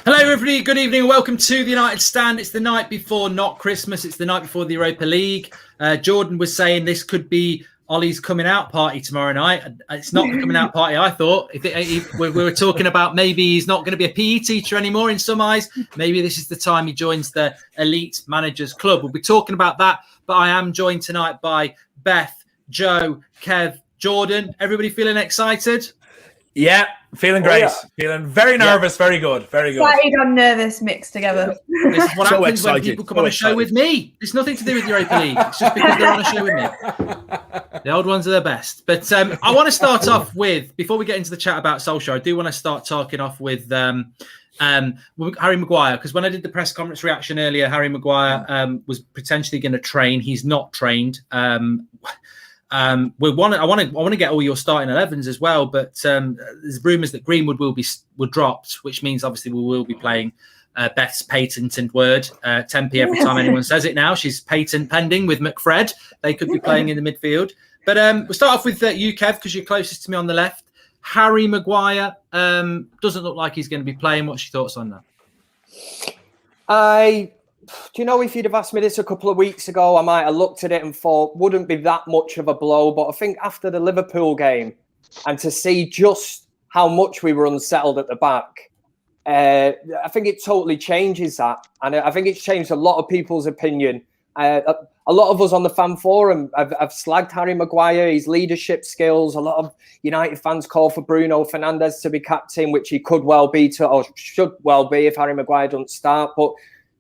Hello, everybody. Good evening and welcome to the United Stand. It's the night before, not Christmas. It's the night before the Europa League. Jordan was saying this could be Ollie's coming out party tomorrow night. It's not the coming out party I thought. We were talking about maybe he's not going to be a PE teacher anymore in some eyes. Maybe this is the time he joins the Elite Managers Club. We'll be talking about that. But I am joined tonight by Beth, Joe, Kev, Jordan. Everybody feeling excited? Yeah, feeling great. Feeling very nervous. Very good. Very good. Excited and nervous mixed together. This is what happens when people come on a show with me. It's nothing to do with Europa League. It's just because they're on a show with me. The old ones are the best. But I want to start off with, before we get into the chat about Solskjaer, I do want to start talking off with Harry Maguire, because when I did the press conference reaction earlier, Harry Maguire was potentially going to train. He's not trained. I want to get all your starting 11s as well, but there's rumours that Greenwood will dropped, which means obviously we will be playing Beth's patented word, 10p every time anyone says it now. She's patent pending with McFred. They could be playing in the midfield. But we'll start off with you, Kev, because you're closest to me on the left. Harry Maguire doesn't look like he's going to be playing. What's your thoughts on that? Do you know, if you'd have asked me this a couple of weeks ago, I might have looked at it and thought, wouldn't be that much of a blow. But I think after the Liverpool game, and to see just how much we were unsettled at the back, I think it totally changes that. And I think it's changed a lot of people's opinion. A lot of us on the fan forum have slagged Harry Maguire, his leadership skills. A lot of United fans call for Bruno Fernandes to be captain, which he could well be, or should well be, if Harry Maguire doesn't start. But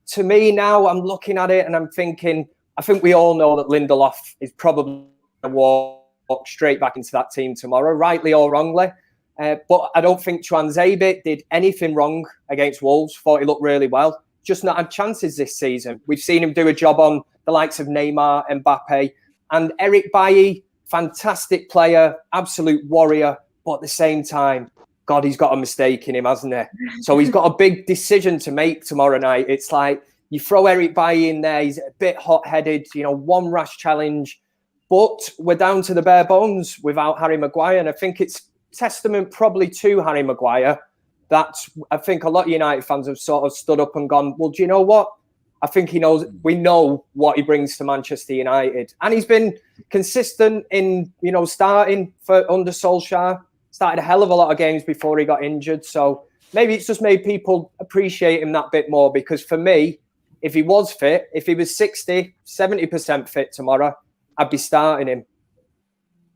to me now, I'm looking at it and I'm thinking, I think we all know that Lindelof is probably going to walk straight back into that team tomorrow, rightly or wrongly. But I don't think Tuanzebe did anything wrong against Wolves. Thought he looked really well. Just not had chances this season. We've seen him do a job on the likes of Neymar, Mbappe, and Eric Bailly, fantastic player, absolute warrior, but at the same time, God, he's got a mistake in him, hasn't he? So he's got a big decision to make tomorrow night. It's like you throw Eric Bailly in there. He's a bit hot-headed, one rash challenge. But we're down to the bare bones without Harry Maguire. And I think it's testament probably to Harry Maguire that I think a lot of United fans have sort of stood up and gone, well, do you know what? I think we know what he brings to Manchester United. And he's been consistent in, starting under Solskjaer. Started a hell of a lot of games before he got injured. So maybe it's just made people appreciate him that bit more, because for me, if he was fit, if he was 60, 70% fit tomorrow, I'd be starting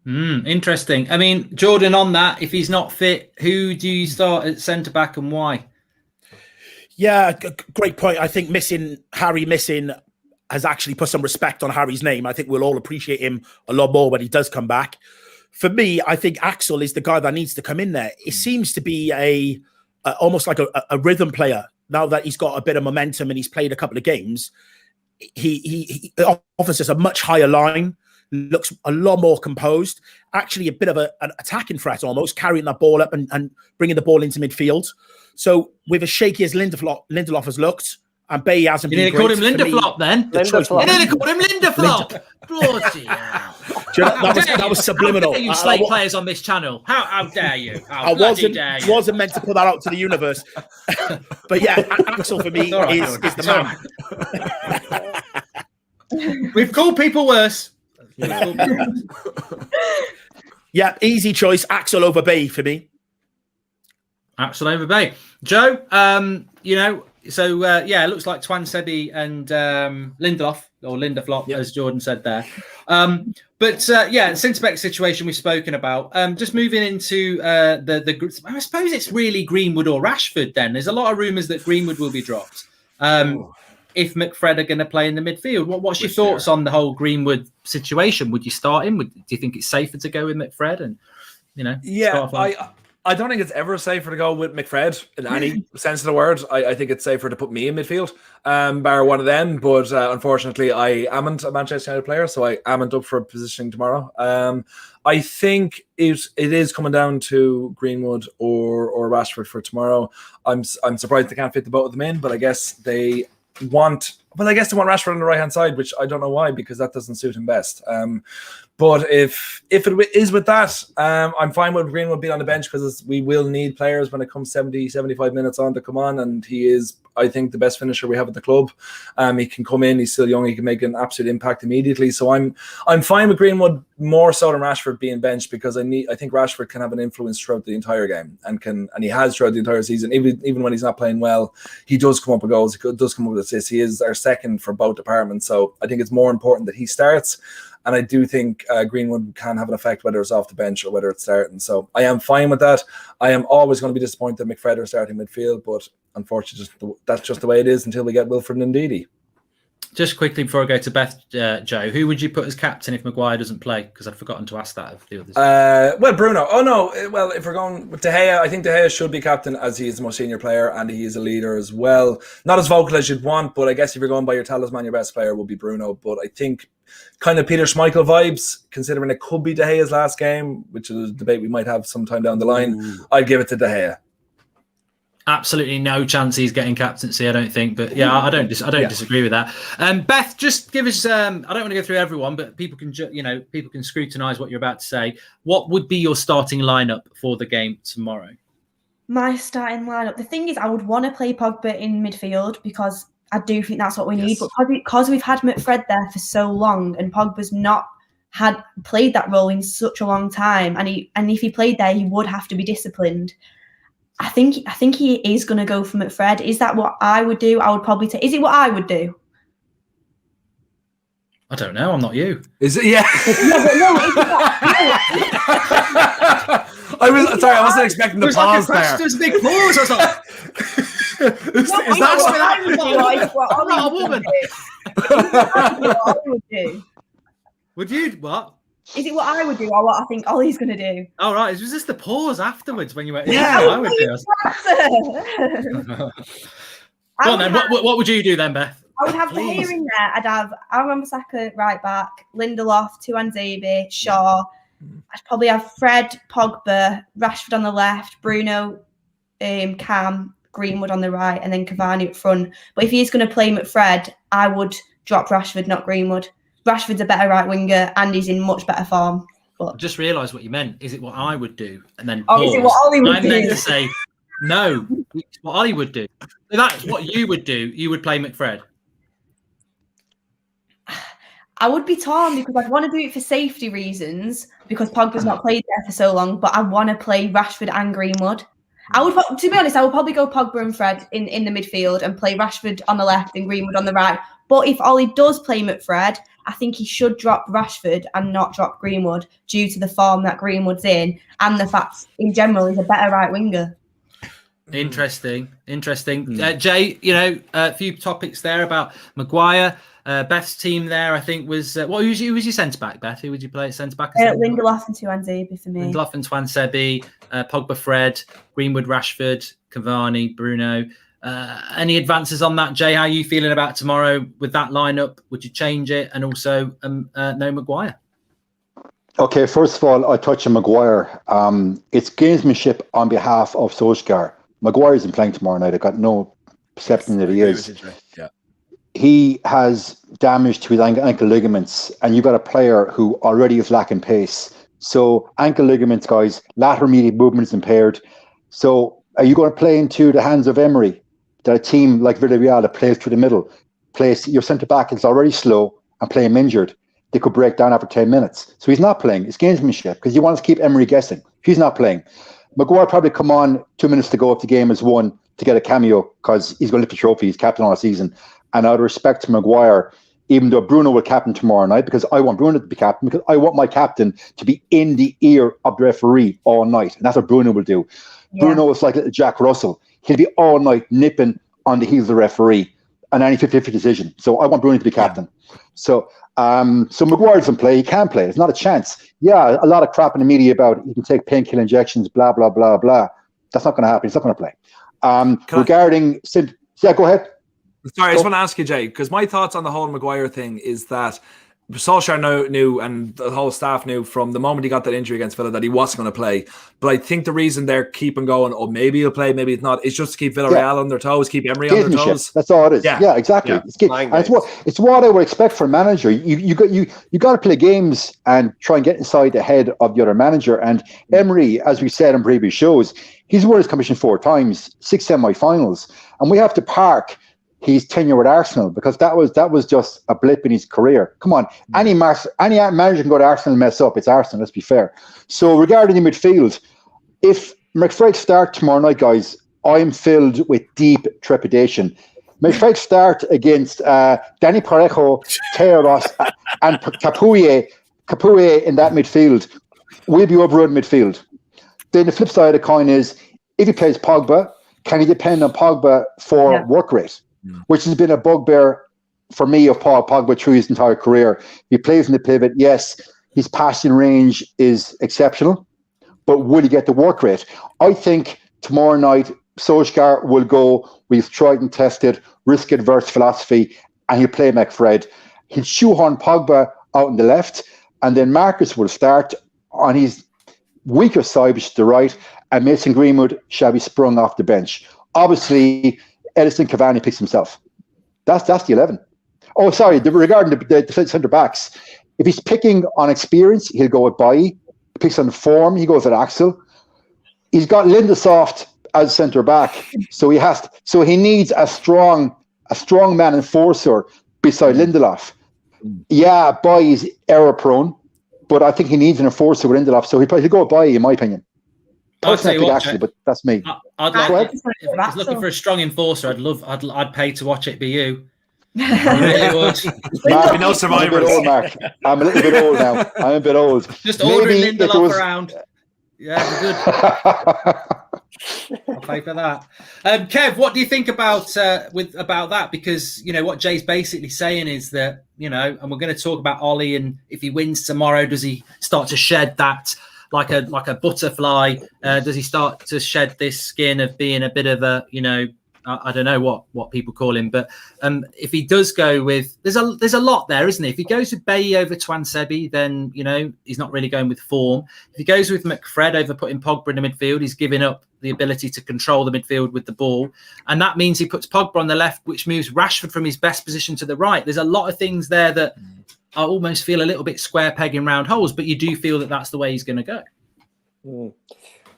him. Interesting. I mean, Jordan, on that, if he's not fit, who do you start at centre-back and why? Yeah, great point. I think Harry has actually put some respect on Harry's name. I think we'll all appreciate him a lot more when he does come back. For me, I think Axel is the guy that needs to come in there. It seems to be almost like a rhythm player. Now that he's got a bit of momentum and he's played a couple of games, he offers us a much higher line, looks a lot more composed, actually a bit of an attacking threat almost, carrying that ball up and bringing the ball into midfield. So with as shaky as Lindelof has looked, and Bailly hasn't been great. You nearly called him Linderflop then? You nearly called him Linderflop! Bloody hell. That was subliminal. How dare you slate players on this channel? How dare you? I wasn't meant to put that out to the universe. But yeah, Axel for me is the man. We've called people worse. Yeah, easy choice. Axel over Bailly for me. Axel over Bailly. Joe, so it looks like Tuanzebe and Lindelof, as Jordan said there. But centre-back situation we've spoken about. Just moving into the group, I suppose it's really Greenwood or Rashford then. There's a lot of rumours that Greenwood will be dropped. If McFred are going to play in the midfield. What's your thoughts on the whole Greenwood situation? Would you start him? Do you think it's safer to go with McFred? And I don't think it's ever safer to go with McFred in any sense of the word. I think it's safer to put me in midfield, bar one of them. But unfortunately, I amn't a Manchester United player, so I amn't up for positioning tomorrow. I think it is coming down to Greenwood or Rashford for tomorrow. I'm surprised they can't fit the both of them in, but I guess they want Rashford on the right hand side, which I don't know why, because that doesn't suit him best. But if it is with that, I'm fine with Greenwood being on the bench because we will need players when it comes 70, 75 minutes on to come on. And he is, I think, the best finisher we have at the club. He can come in. He's still young. He can make an absolute impact immediately. So I'm fine with Greenwood more so than Rashford being benched because I think Rashford can have an influence throughout the entire game and he has throughout the entire season. Even when he's not playing well, he does come up with goals. He does come up with assists. He is our second for both departments. So I think it's more important that he starts. And I do think Greenwood can have an effect whether it's off the bench or whether it's starting. So I am fine with that. I am always going to be disappointed that McFred are starting midfield, but unfortunately, that's just the way it is until we get Wilfred and Ndidi. Just quickly before I go to Beth, Joe, who would you put as captain if Maguire doesn't play? Because I'd forgotten to ask that of the others. Well, Bruno. Oh, no. Well, if we're going with De Gea, I think De Gea should be captain as he is the most senior player and he is a leader as well. Not as vocal as you'd want, but I guess if you're going by your talisman, your best player will be Bruno. But I think kind of Peter Schmeichel vibes, considering it could be De Gea's last game, which is a debate we might have sometime down the line. I'd give it to De Gea. Absolutely no chance he's getting captaincy, I don't think. But yeah, I don't disagree with that. Beth, just give us. I don't want to go through everyone, but people can scrutinise what you're about to say. What would be your starting lineup for the game tomorrow? My starting lineup. The thing is, I would want to play Pogba in midfield because I do think that's what we need. But because we've had McFred there for so long, and Pogba's not had played that role in such a long time, and if he played there, he would have to be disciplined. I think he is going to go for McFred. Is that what I would do? I would probably take. Is it what I would do? I don't know. I'm not you. Is it? Yeah. No, but no. I wasn't expecting the pause there. There's a big pause. I was like, is that what I would do? I'm not a woman. What I would do. Would you what? Is it what I would do or what I think Ollie's going to do? All right. Was this the pause afterwards when you went? Yeah, I would do. Go on then. What would you do then, Beth? I would have De Gea in there. I'd have Aaron Wan-Bissaka right back, Lindelof, Tuanzebe, Shaw. I'd probably have Fred, Pogba, Rashford on the left, Bruno, Cam, Greenwood on the right, and then Cavani up front. But if he's going to play McFred, I would drop Rashford, not Greenwood. Rashford's a better right winger and he's in much better form. But I just realised what you meant. Is it what I would do? And then is it what Ollie would do? I meant to say, no, it's what Ollie would do. So that's what you would do. You would play McFred. I would be torn because I'd want to do it for safety reasons because Pogba's not played there for so long, but I want to play Rashford and Greenwood. To be honest, I would probably go Pogba and Fred in the midfield and play Rashford on the left and Greenwood on the right. But if Ollie does play McFred, I think he should drop Rashford and not drop Greenwood due to the form that Greenwood's in and the fact in general he's a better right winger. Interesting. Jay, a few topics there about Maguire. Beth's team there, I think, was who was your centre back, Beth? Who would you play at centre back? Lindelof and Tuanzebe for me. Lindelof and Tuanzebe, Pogba, Fred, Greenwood, Rashford, Cavani, Bruno. Any advances on that, Jay? How are you feeling about tomorrow with that lineup? Would you change it? And also, no Maguire. Okay, first of all, I touch on Maguire. It's gamesmanship on behalf of Solskjaer. Maguire isn't playing tomorrow night. I got no perception that he is. Yeah. He has damage to his ankle ligaments, and you've got a player who already is lacking pace. So ankle ligaments, guys, lateral medial movement is impaired. So are you going to play into the hands of Emery, that a team like Villarreal that plays through the middle, plays your centre-back is already slow and play him injured? They could break down after 10 minutes. So he's not playing. It's gamesmanship because you want to keep Emery guessing. He's not playing. Maguire probably come on 2 minutes to go if the game is won to get a cameo because he's going to lift the trophy. He's captain all season. And out of respect to Maguire, even though Bruno will captain tomorrow night, because I want Bruno to be captain, because I want my captain to be in the ear of the referee all night. And that's what Bruno will do. Yeah. Bruno is like little Jack Russell. He'll be all night nipping on the heels of the referee on any 50-50 decision. So I want Bruno to be captain. Yeah. So Maguire doesn't play. He can't play. It's not a chance. Yeah, a lot of crap in the media about he can take painkiller injections, blah, blah, blah, blah. That's not going to happen. He's not going to play. Yeah, go ahead. Sorry, I just want to ask you, Jay, because my thoughts on the whole Maguire thing is that Solskjaer knew, and the whole staff knew from the moment he got that injury against Villa that he wasn't going to play. But I think the reason they're keeping going, maybe he'll play, maybe it's not, is just to keep Villarreal on their toes, keep Emery on their toes. That's all it is. Yeah, exactly. Yeah. It's what I would expect from a manager. You got to play games and try and get inside the head of the other manager. And Emery, as we said in previous shows, he's won his commission 4 times, 6 semi-finals, and we have to park his tenure with Arsenal because that was just a blip in his career. Come on, any manager can go to Arsenal and mess up. It's Arsenal, let's be fair. So regarding the midfield, if McFred start tomorrow night, guys, I'm filled with deep trepidation. McFred start against Danny Parejo, Teros, and Capuye in that midfield. We'll be overrun midfield. Then the flip side of the coin is if he plays Pogba, can he depend on Pogba for work rate? Which has been a bugbear for me of Paul Pogba through his entire career. He plays in the pivot. Yes, his passing range is exceptional, but will he get the work rate? I think tomorrow night, Solskjaer will go with tried and tested, risk-adverse philosophy, and he'll play McFred. He'll shoehorn Pogba out on the left, and then Marcus will start on his weaker side, which is the right, and Mason Greenwood shall be sprung off the bench. Obviously, Edison Cavani picks himself. That's the 11. Oh, sorry. Regarding the centre backs, if he's picking on experience, he'll go with Bailly. He picks on form, he goes with Axel. He's got Lindelof as centre back, so he needs a strong man enforcer beside Lindelof. Yeah, Bailly's error prone, but I think he needs an enforcer with Lindelof, so he'll go with Bailly, in my opinion. Actually, but that's me. I'd like if he's looking for a strong enforcer. I'd pay to watch it be you. I really would. Mark, no survivors. I'm a little bit old now. I'm a bit old. Just ordering Lindelof around. Yeah, good. I'll pay for that. Kev, what do you think about that? Because what Jay's basically saying is that and we're going to talk about Ollie, and if he wins tomorrow, does he start to shed that? Like a butterfly, does he start to shed this skin of being a bit of a, I don't know what people call him, but if he does go with, there's a lot there, isn't there? If he goes with Bailly over Twansebi, then he's not really going with form. If he goes with McFred over putting Pogba in the midfield, he's giving up the ability to control the midfield with the ball, and that means he puts Pogba on the left, which moves Rashford from his best position to the right. There's a lot of things there that I almost feel a little bit square peg in round holes, but you do feel that that's the way he's going to go.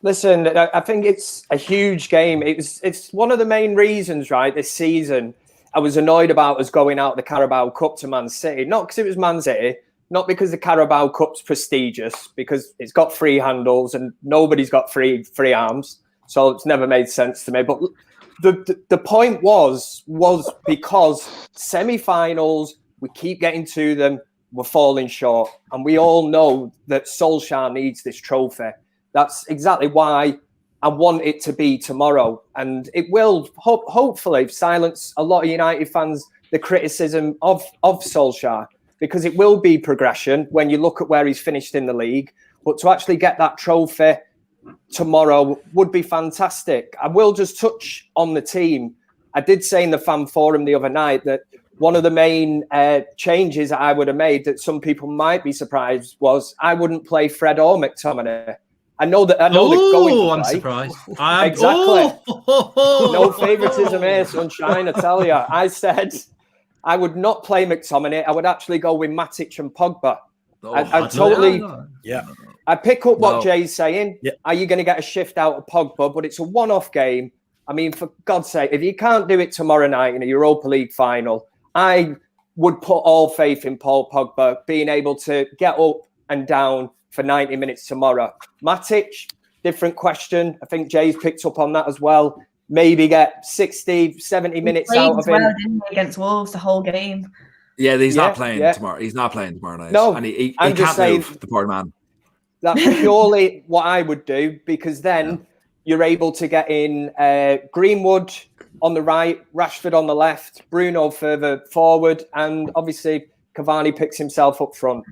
Listen, I think it's a huge game. It's one of the main reasons, right, this season I was annoyed about us going out the Carabao Cup to Man City. Not because it was Man City, not because the Carabao Cup's prestigious, because it's got 3 handles and nobody's got free arms. So it's never made sense to me. But the point was because semi-finals, we keep getting to them, we're falling short. And we all know that Solskjaer needs this trophy. That's exactly why I want it to be tomorrow. And it will hopefully silence a lot of United fans, the criticism of Solskjaer, because it will be progression when you look at where he's finished in the league. But to actually get that trophy tomorrow would be fantastic. I will just touch on the team. I did say in the fan forum the other night that one of the main changes I would have made that some people might be surprised was I wouldn't play Fred or McTominay. I know they're going to play. I'm surprised. Exactly. No favouritism here, sunshine, I tell you. I said I would not play McTominay. I would actually go with Matic and Pogba. I pick up what Jay's saying. Yeah. Are you going to get a shift out of Pogba? But it's a one-off game. I mean, for God's sake, if you can't do it tomorrow night in a Europa League final, I would put all faith in Paul Pogba being able to get up and down for 90 minutes tomorrow. Matic, different question. I think Jay's picked up on that as well. Maybe get 60, 70 minutes out of him. Didn't he, against Wolves the whole game. Yeah, he's not playing tomorrow. He's not playing tomorrow night. No, and he can't move, the poor man. That's purely what I would do, because then you're able to get in Greenwood on the right, Rashford on the left, Bruno further forward, and obviously Cavani picks himself up front.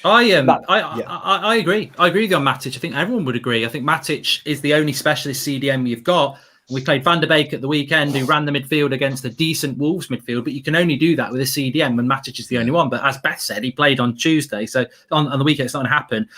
I agree. I agree with you on Matic. I think everyone would agree. I think Matic is the only specialist CDM you've got. We played Van der Beek at the weekend, who ran the midfield against a decent Wolves midfield, but you can only do that with a CDM when Matic is the only one. But as Beth said, he played on Tuesday, so on the weekend it's not going to happen.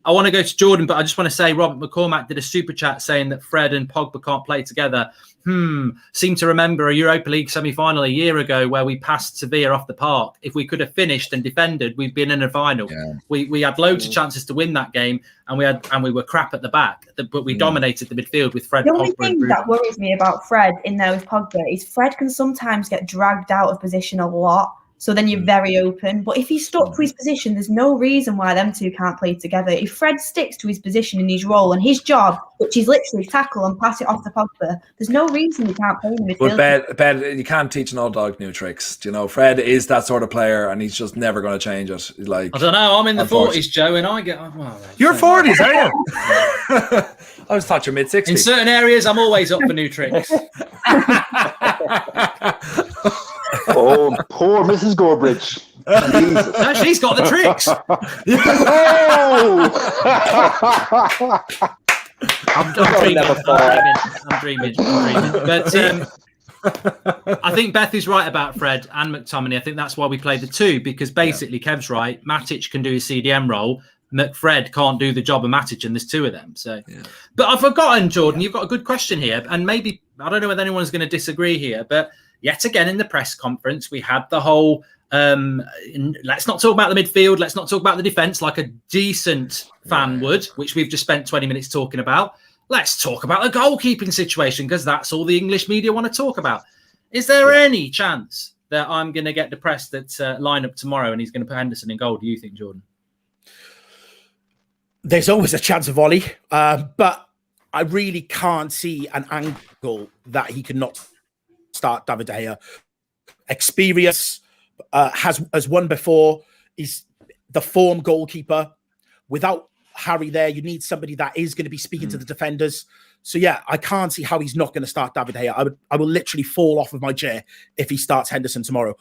I want to go to Jordan, but I just want to say Robert McCormack did a super chat saying that Fred and Pogba can't play together. Seem to remember a Europa League semi-final a year ago where we passed Sevilla off the park. If we could have finished and defended, we'd been in a final. Yeah. We had loads of chances to win that game, and we were crap at the back, but we dominated the midfield with Fred. The only thing that worries me about Fred in there with Pogba is Fred can sometimes get dragged out of position a lot. So then you're very open. But if he's stuck to his position, there's no reason why them two can't play together. If Fred sticks to his position and his role and his job, which is literally tackle and pass it off to Pogba, there's no reason he can't play in the midfield. But Ben, you can't teach an old dog new tricks. Do you know, Fred is that sort of player, and he's just never going to change it. Like, I don't know. I'm in the 40s, Joe, and I get. You're 40s, are you? I was thought you're mid-60s. In certain areas, I'm always up for new tricks. Oh, poor Mrs. Gorbridge. No, she's got the tricks. I'm dreaming. But I think Beth is right about Fred and McTominay. I think that's why we play the two, because basically Kev's right. Matic can do his CDM role. McFred can't do the job of Matic, and there's two of them. So, but I've forgotten, Jordan, you've got a good question here, and maybe I don't know whether anyone's going to disagree here, but yet again in the press conference we had the whole let's not talk about the midfield, let's not talk about the defense like a decent fan would, which we've just spent 20 minutes talking about. Let's talk about the goalkeeping situation, because that's all the English media want to talk about. Is there any chance that I'm going to get depressed at lineup tomorrow and he's going to put Henderson in goal? Do you think, Jordan? There's always a chance of Ollie, but I really can't see an angle that he cannot start David De Gea. Experience, has won before. He's the form goalkeeper. Without Harry there, you need somebody that is going to be speaking to the defenders. So yeah, I can't see how he's not going to start David De Gea. I will literally fall off of my chair if he starts Henderson tomorrow.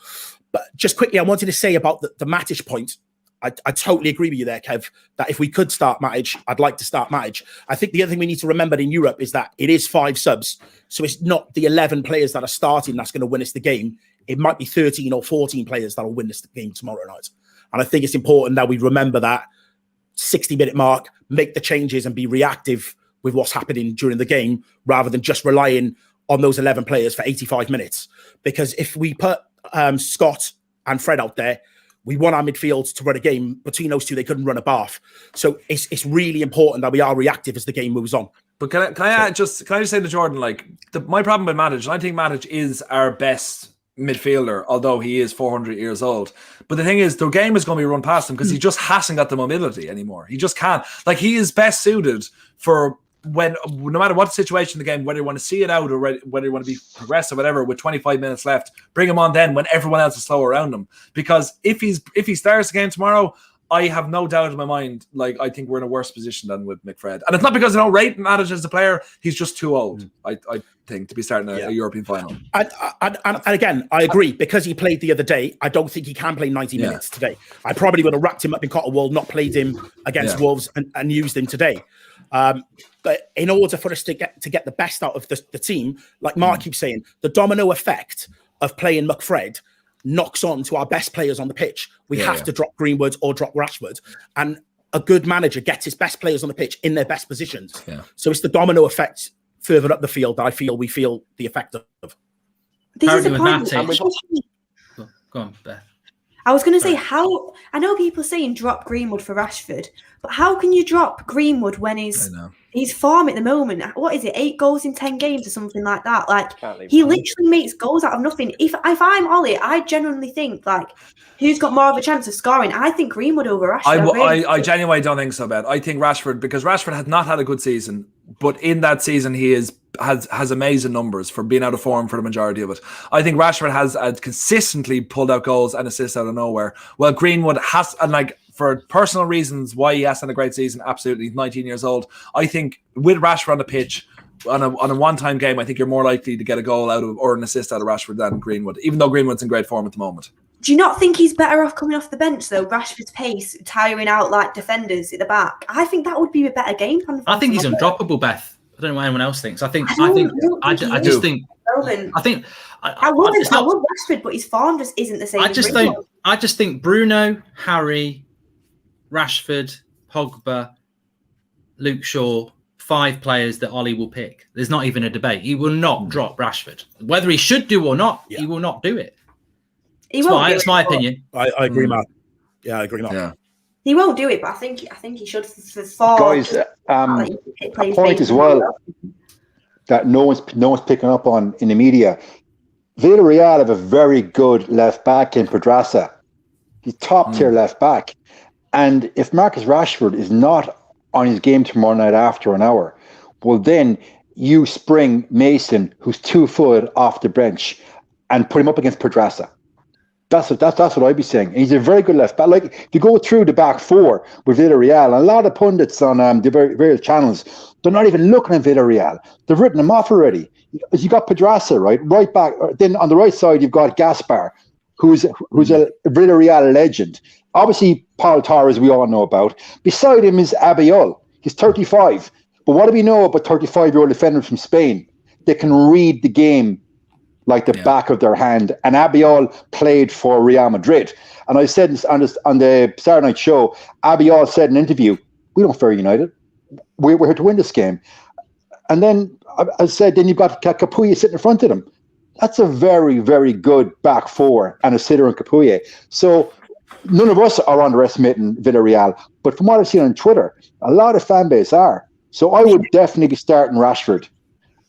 But just quickly, I wanted to say about the Matic point. I totally agree with you there, Kev, that if we could start Matic, I'd like to start Matic. I think the other thing we need to remember in Europe is that it is 5 subs. So it's not the 11 players that are starting that's going to win us the game. It might be 13 or 14 players that will win us the game tomorrow night. And I think it's important that we remember that 60-minute mark, make the changes and be reactive with what's happening during the game, rather than just relying on those 11 players for 85 minutes. Because if we put Scott and Fred out there, we want our midfield to run a game. Between those two, they couldn't run a bath. So it's really important that we are reactive as the game moves on. But can I just say to Jordan, like, my problem with Matic, I think Matic is our best midfielder, although he is 400 years old. But the thing is, the game is going to be run past him because he just hasn't got the mobility anymore. He just can't. Like, he is best suited for when, no matter what situation in the game, whether you want to see it out or whether you want to be progressive, whatever, with 25 minutes left, bring him on then when everyone else is slow around him. Because if he starts the game tomorrow, I have no doubt in my mind, like, I think we're in a worse position than with McFred. And it's not because I don't rate Matic as a player. He's just too old, I think, to be starting a European final. And again, I agree. Because he played the other day, I don't think he can play 90 minutes today. I probably would have wrapped him up in cotton wool, not played him against Wolves and used him today. But in order for us to get the best out of the team, like Mark keeps saying, the domino effect of playing McFred knocks on to our best players on the pitch. We have to drop Greenwood or drop Rashford. And a good manager gets his best players on the pitch in their best positions. Yeah. So it's the domino effect further up the field that we feel the effect of. This is a point. Go on, Beth. I was going to say, how I know people saying drop Greenwood for Rashford, but how can you drop Greenwood when his form at the moment? What is it? 8 goals in 10 games or something like that? Like, he literally makes goals out of nothing. If I'm Ollie, I genuinely think, like, who's got more of a chance of scoring? I think Greenwood over Rashford. I genuinely don't think so, Ben. I think Rashford, because Rashford has not had a good season, but in that season he has amazing numbers for being out of form for the majority of it. I think Rashford has consistently pulled out goals and assists out of nowhere. Well, Greenwood has, and like, for personal reasons, why he has had a great season, absolutely. He's 19 years old. I think with Rashford on the pitch, on a one-time game, I think you're more likely to get a goal out of or an assist out of Rashford than Greenwood, even though Greenwood's in great form at the moment. Do you not think he's better off coming off the bench, though? Rashford's pace, tiring out like defenders at the back. I think that would be a better game plan. I think he's undroppable, Beth. I don't know what anyone else thinks. I love Rashford, but his form just isn't the same. I just think Bruno, Harry, Rashford, Pogba, Luke Shaw, 5 players that Ollie will pick. There's not even a debate. He will not drop Rashford. Whether he should do or not, he will not do it. That's my opinion. I agree, Matt. Yeah, I agree, Matt. Yeah. He won't do it, but I think he should. For guys, a point as well that no one's picking up on in the media. Villarreal have a very good left back in Pedraza. He's top tier left back, and if Marcus Rashford is not on his game tomorrow night after an hour, well then you spring Mason, who's 2 foot off the bench, and put him up against Pedraza. That's what I'd be saying. And he's a very good left back. Like, if you go through the back 4 with Villarreal, and a lot of pundits on the various channels, they're not even looking at Villarreal. They've written him off already. You got Pedraza, right back. Then on the right side, you've got Gaspar, who's a Villarreal legend. Obviously, Paul Torres, we all know about. Beside him is Abiol. He's 35. But what do we know about 35-year-old defenders from Spain? They can read the game like the back of their hand. And Abiol played for Real Madrid. And I said on the Saturday night show, Abiol said in an interview, we don't fear United. We're here to win this game. And then I said, then you've got Capuye sitting in front of them. That's a very, very good back 4 and a sitter in Capuye. So none of us are underestimating Villarreal. But from what I've seen on Twitter, a lot of fan base are. So I would definitely be starting Rashford.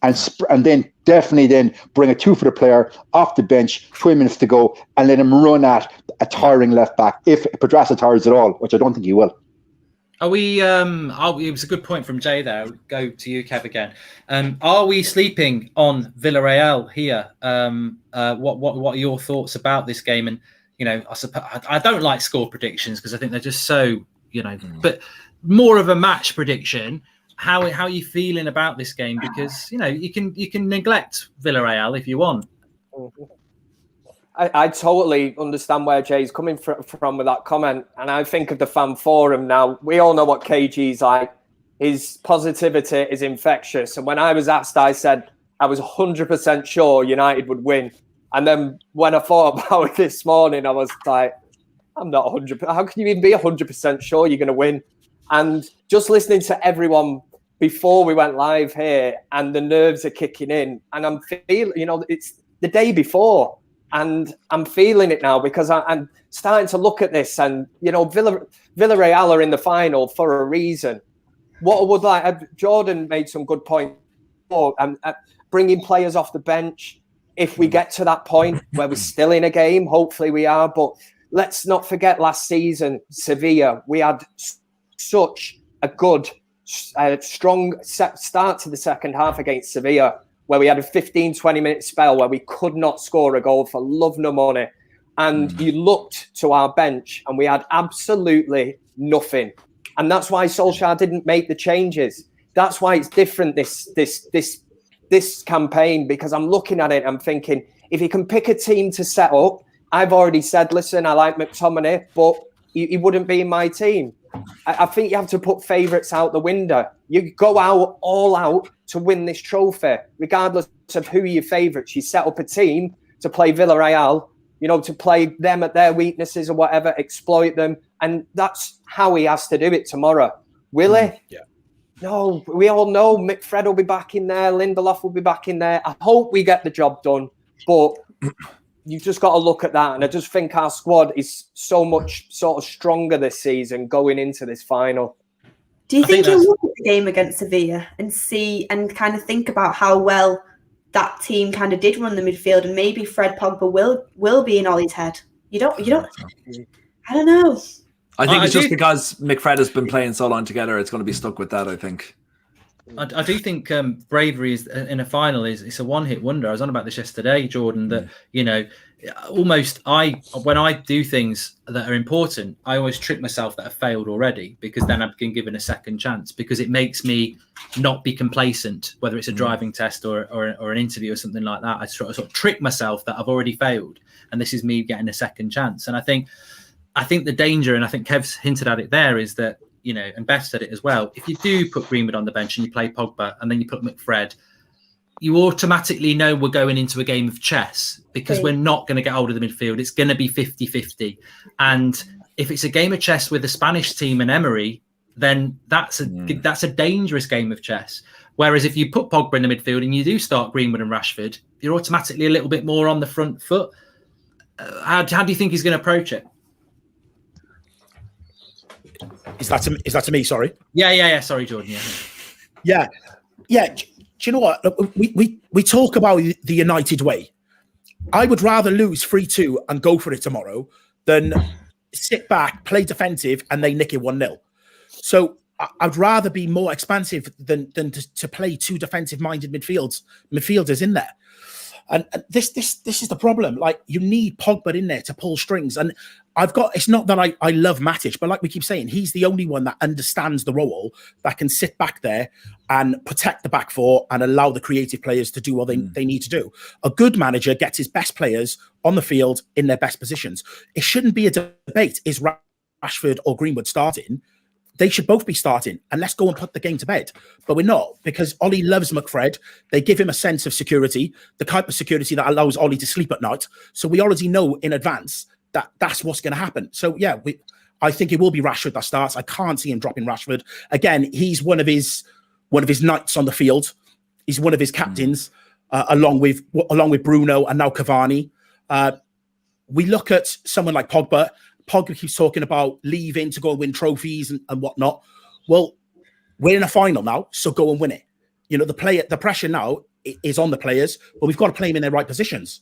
And then definitely bring a 2-footer player off the bench, 20 minutes to go, and let him run at a tiring left back if Pedraza tires at all, which I don't think he will. Are we? It was a good point from Jay there. I'll go to you, Kev, again. Are we sleeping on Villarreal here? What are your thoughts about this game? And I don't like score predictions because I think they're just so but more of a match prediction. How are you feeling about this game? Because you can neglect Villarreal if you want. I totally understand where Jay's coming from with that comment, and I think of the fan forum now. We all know what KG's like. His positivity is infectious, and when I was asked, I said I was 100% sure United would win. And then when I thought about it this morning, I was like, I'm not 100%. How can you even be 100% sure you're going to win? And just listening to everyone before we went live here, and the nerves are kicking in, and I'm feeling, it's the day before, and I'm feeling it now because I'm starting to look at this, and Villarreal are in the final for a reason. What I would like, Jordan made some good points, bringing players off the bench. If we get to that point where we're still in a game, hopefully we are, but let's not forget last season, Sevilla, we had such a good strong start to the second half against Sevilla, where we had a 15-20 minute spell where we could not score a goal for love nor money. And you looked to our bench and we had absolutely nothing. And that's why Solskjaer didn't make the changes. That's why it's different this campaign, because I'm looking at it, I'm thinking, if he can pick a team to set up, I've already said, listen, I like McTominay, but he wouldn't be in my team. I think you have to put favourites out the window. You go all out to win this trophy, regardless of who your favourites. You set up a team to play Villarreal, to play them at their weaknesses or whatever, exploit them. And that's how he has to do it tomorrow. Will he? Yeah. No, we all know McFred will be back in there. Lindelof will be back in there. I hope we get the job done, but you've just got to look at that. And I just think our squad is so much sort of stronger this season going into this final. Do you think you'll look at the game against Sevilla and see and kind of think about how well that team kind of did run the midfield, and maybe Fred Pogba will be in Ollie's head? You don't. I don't know. I think it's just because McFred has been playing so long together, it's going to be stuck with that, I think. I do think bravery is in a final it's a one-hit wonder. I was on about this yesterday, Jordan, that when I do things that are important, I always trick myself that I've failed already, because then I've been given a second chance, because it makes me not be complacent, whether it's a driving test or an interview or something like that. I sort of trick myself that I've already failed, and this is me getting a second chance. And I think the danger, and I think Kev's hinted at it there, is that and Beth said it as well. If you do put Greenwood on the bench and you play Pogba and then you put McFred, you automatically know we're going into a game of chess because we're not going to get hold of the midfield. It's going to be 50-50. And if it's a game of chess with a Spanish team and Emery, then that's a dangerous game of chess. Whereas if you put Pogba in the midfield and you do start Greenwood and Rashford, you're automatically a little bit more on the front foot. How do you think he's going to approach it? Is that to me? Sorry. Yeah. Sorry, Jordan. Yeah. Do you know what? We talk about the United way. I would rather lose 3-2 and go for it tomorrow than sit back, play defensive, and they nick it 1-0. So I'd rather be more expansive than to play two defensive-minded midfielders in there. And this is the problem. Like, you need Pogba in there to pull strings. And it's not that I love Matic, but like we keep saying, he's the only one that understands the role, that can sit back there and protect the back four and allow the creative players to do what they need to do. A good manager gets his best players on the field in their best positions. It shouldn't be a debate. Is Rashford or Greenwood starting? They should both be starting, and let's go and put the game to bed. But we're not, because Ollie loves McFred. They give him a sense of security, the type of security that allows Ollie to sleep at night. So we already know in advance that that's what's going to happen. So yeah, I think it will be Rashford that starts. I can't see him dropping Rashford. Again, he's one of his knights on the field. He's one of his captains, along with Bruno and now Cavani. We look at someone like Pogba. Pogba keeps talking about leaving to go and win trophies and whatnot. Well, we're in a final now, so go and win it. The pressure now is on the players, but we've got to play them in their right positions.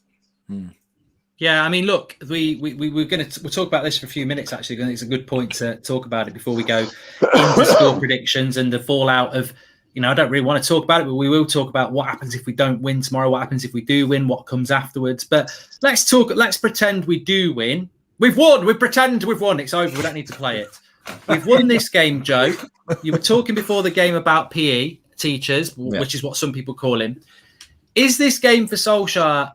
Yeah, I mean, look, we'll talk about this for a few minutes, actually. I think it's a good point to talk about it before we go into score predictions and the fallout of, I don't really want to talk about it, but we will talk about what happens if we don't win tomorrow, what happens if we do win, what comes afterwards. But let's pretend we do win. We've won. We pretend we've won. It's over. We don't need to play it. We've won this game, Joe. You were talking before the game about PE teachers, which is what some people call him. Is this game for Solskjaer,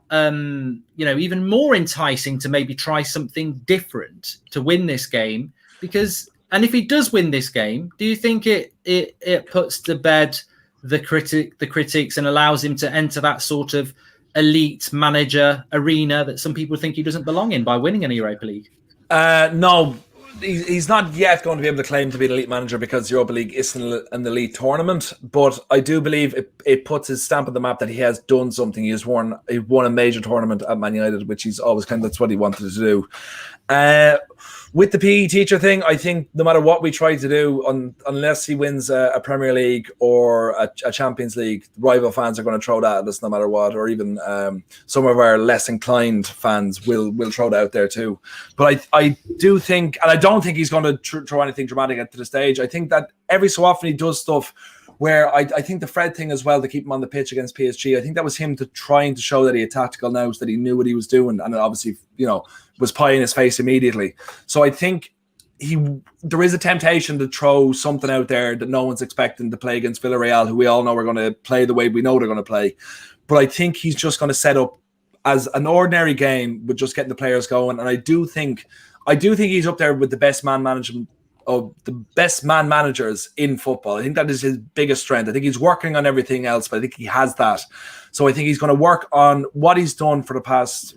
even more enticing to maybe try something different to win this game? And if he does win this game, do you think it puts to bed the critics and allows him to enter that sort of elite manager arena that some people think he doesn't belong in by winning an Europa League? No, he's not yet going to be able to claim to be an elite manager because Europa League isn't an elite tournament. But I do believe it puts his stamp on the map that he has done something. He won a major tournament at Man United, which he's always that's what he wanted to do. With the PE teacher thing, I think no matter what we try to do, unless he wins a Premier League or a Champions League, rival fans are going to throw that at us no matter what, or even some of our less inclined fans will throw that out there too. But I do think, and I don't think he's going to throw anything dramatic at the stage. I think that every so often he does stuff where I think the Fred thing as well, to keep him on the pitch against PSG, I think that was him trying to show that he had tactical nous, that he knew what he was doing, and obviously, was pie in his face immediately. So I think there is a temptation to throw something out there that no one's expecting to play against Villarreal, who we all know are going to play the way we know they're going to play. But I think he's just going to set up as an ordinary game with just getting the players going. And I do think he's up there with the best man management of the best man managers in football. I think that is his biggest strength. I think he's working on everything else, but I think he has that. So I think he's going to work on what he's done for the past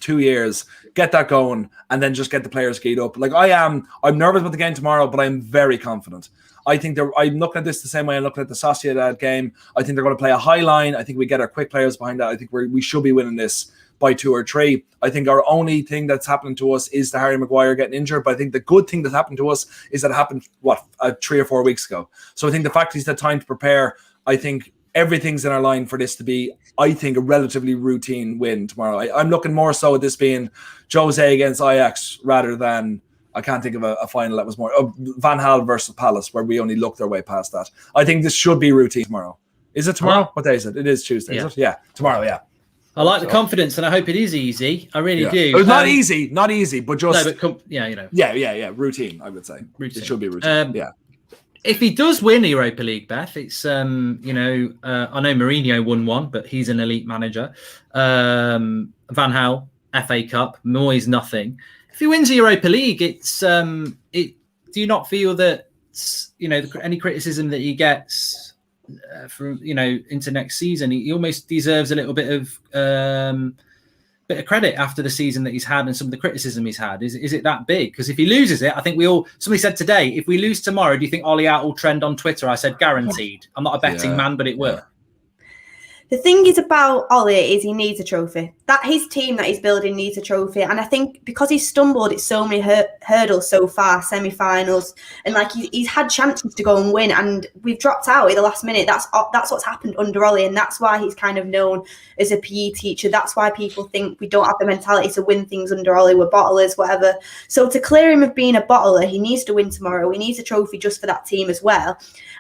2 years, get that going, and then just get the players keyed up. Like I'm nervous about the game tomorrow, but I'm very confident. I think I'm looking at this the same way I'm looking at the Sociedad game. I think they're going to play a high line. I think we get our quick players behind that. I think we should be winning this by 2 or 3. I think our only thing that's happening to us is the Harry Maguire getting injured. But I think the good thing that happened to us is that it happened 3 or 4 weeks ago. So I think the fact he's had time to prepare, I think everything's in our line for this to be, I think, a relatively routine win tomorrow. I'm looking more so at this being Jose against Ajax rather than, I can't think of a final that was more Van Gaal versus Palace, where we only looked our way past that. I think this should be routine tomorrow. Is it tomorrow? What day is it? It is Tuesday. Yeah. Is it? Yeah, tomorrow. Yeah. I like the confidence, and I hope it is easy. I really do. It's not easy, but just Yeah, routine. I would say it should be routine. If he does win Europa League, Beth, it's I know Mourinho won one, but he's an elite manager. Van Gaal, FA Cup, Moyes, nothing. If he wins the Europa League, it's do you not feel that any criticism that he gets from into next season, he almost deserves a little bit of credit after the season that he's had and some of the criticism he's had. Is it that big? Because if he loses it, I think somebody said today, if we lose tomorrow, do you think Ollie out will trend on Twitter? I said guaranteed. I'm not a betting man, but it will. The thing is about Ollie is he needs a trophy. That his team that he's building needs a trophy. And I think because he's stumbled at so many hurdles so far, semi-finals, and he's had chances to go and win, and we've dropped out at the last minute. That's what's happened under Ollie, and that's why he's kind of known as a PE teacher. That's why people think we don't have the mentality to win things under Ollie. We're bottlers, whatever. So to clear him of being a bottler, he needs to win tomorrow. He needs a trophy just for that team as well.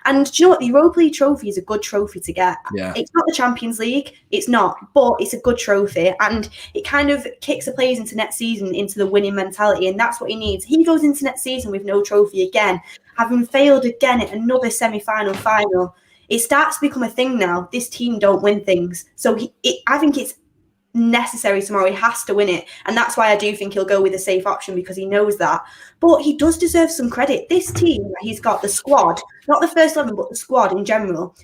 And do you know what? The Europa League trophy is a good trophy to get. Yeah. It's not the Champions League. It's not. But it's a good trophy. And it kind of kicks the players into next season into the winning mentality. And that's what he needs. He goes into next season with no trophy again, having failed again at another semi-final final. It starts to become a thing now. This team don't win things. So I think it's necessary tomorrow. He has to win it, and that's why I do think he'll go with a safe option, because he knows that. But he does deserve some credit. This team, he's got the squad, not the first 11, but the squad in general,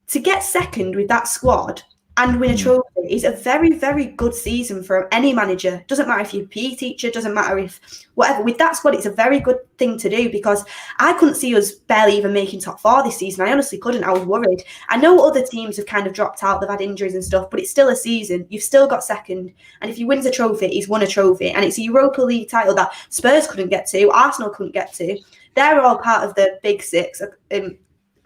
to get second with that squad and win a trophy is a very, very good season for any manager. Doesn't matter if you're a PE teacher, doesn't matter if whatever. With that squad, it's a very good thing to do, because I couldn't see us barely even making top 4 this season. I honestly couldn't. I was worried. I know other teams have kind of dropped out. They've had injuries and stuff, but it's still a season. You've still got second. And if he wins a trophy, he's won a trophy. And it's a Europa League title that Spurs couldn't get to, Arsenal couldn't get to. They're all part of the big six.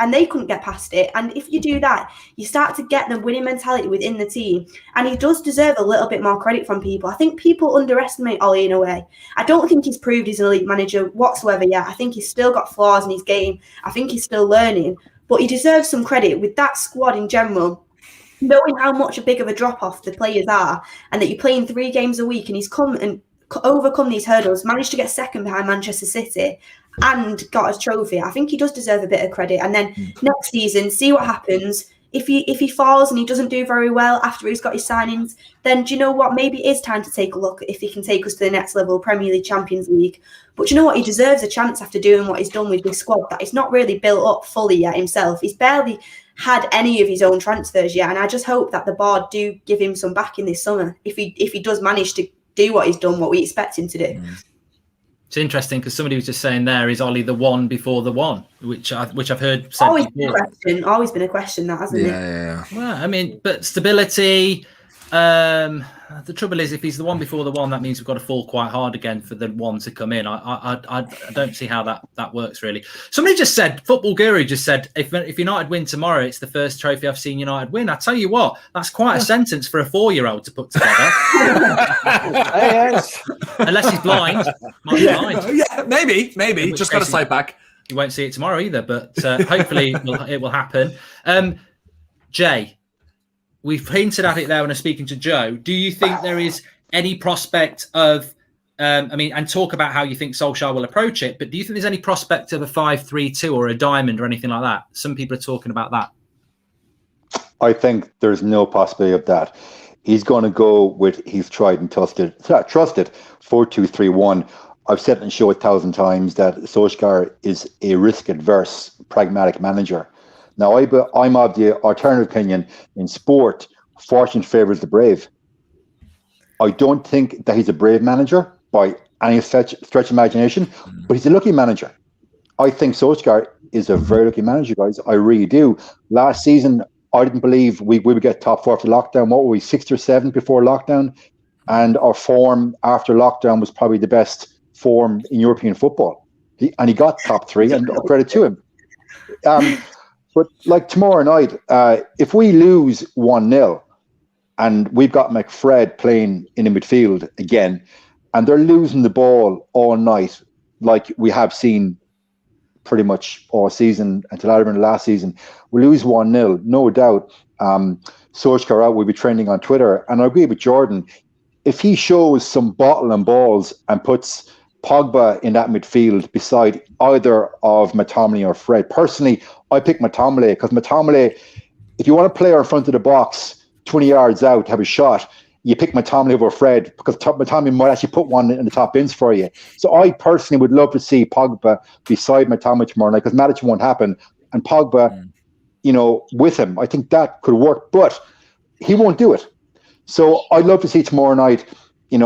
And they couldn't get past it. And if you do that, you start to get the winning mentality within the team. And he does deserve a little bit more credit from people. I think people underestimate Ollie in a way. I don't think he's proved he's an elite manager whatsoever yet. I think he's still got flaws in his game. I think he's still learning. But he deserves some credit with that squad in general, knowing how much big of a drop-off the players are, and that you're playing 3 games a week, and he's come and overcome these hurdles, managed to get second behind Manchester City, and got a trophy. I think he does deserve a bit of credit. And then next season, see what happens. If he falls and he doesn't do very well after he's got his signings, then do you know what? Maybe it is time to take a look if he can take us to the next level, Premier League, Champions League. But do you know what? He deserves a chance after doing what he's done with this squad that he's not really built up fully yet himself. He's barely had any of his own transfers yet. And I just hope that the board do give him some backing this summer if he does manage to do what he's done, what we expect him to do. It's interesting because somebody was just saying there, is Ollie the one before the one, which I've heard said always been a question, that hasn't it? Yeah. Well, I mean, but stability. The trouble is, if he's the one before the one, that means we've got to fall quite hard again for the one to come in. I don't see how that works really. Somebody just said, Football Guru just said, if United win tomorrow, it's the first trophy I've seen United win. I tell you what, that's quite a sentence for a 4-year-old to put together. Unless he's blind. Might be blind. Yeah, maybe. Just got to sight back. You won't see it tomorrow either, but hopefully it will happen. Jay, we've hinted at it there when I'm speaking to Joe. Do you think there is any prospect of, and talk about how you think Solskjaer will approach it, but do you think there's any prospect of a 5-3-2 or a diamond or anything like that? Some people are talking about that. I think there's no possibility of that. He's going to go with his tried and trusted 4-2-3-1. I've said it in the show 1,000 times that Solskjaer is a risk-adverse, pragmatic manager. Now, I'm of the alternative opinion in sport, fortune favours the brave. I don't think that he's a brave manager by any stretch of imagination, but he's a lucky manager. I think Solskjaer is a very lucky manager, guys. I really do. Last season, I didn't believe we would get top 4 after lockdown. What were we, 6th or 7th before lockdown? And our form after lockdown was probably the best form in European football. He got top 3, and credit to him. But like tomorrow night, if we lose 1-0 and we've got McFred playing in the midfield again, and they're losing the ball all night, like we have seen pretty much all season until the last season, we lose 1-0, no doubt. Solskjaer out will be trending on Twitter. And I agree with Jordan. If he shows some bottle and balls and puts Pogba in that midfield beside either of McTominay or Fred. Personally, I pick McTominay because McTominay, if you want a player in front of the box, 20 yards out, have a shot, you pick McTominay over Fred because McTominay might actually put one in the top bins for you. So I personally would love to see Pogba beside McTominay tomorrow night because Matic won't happen, and Pogba, with him. I think that could work, but he won't do it. So I'd love to see tomorrow night, he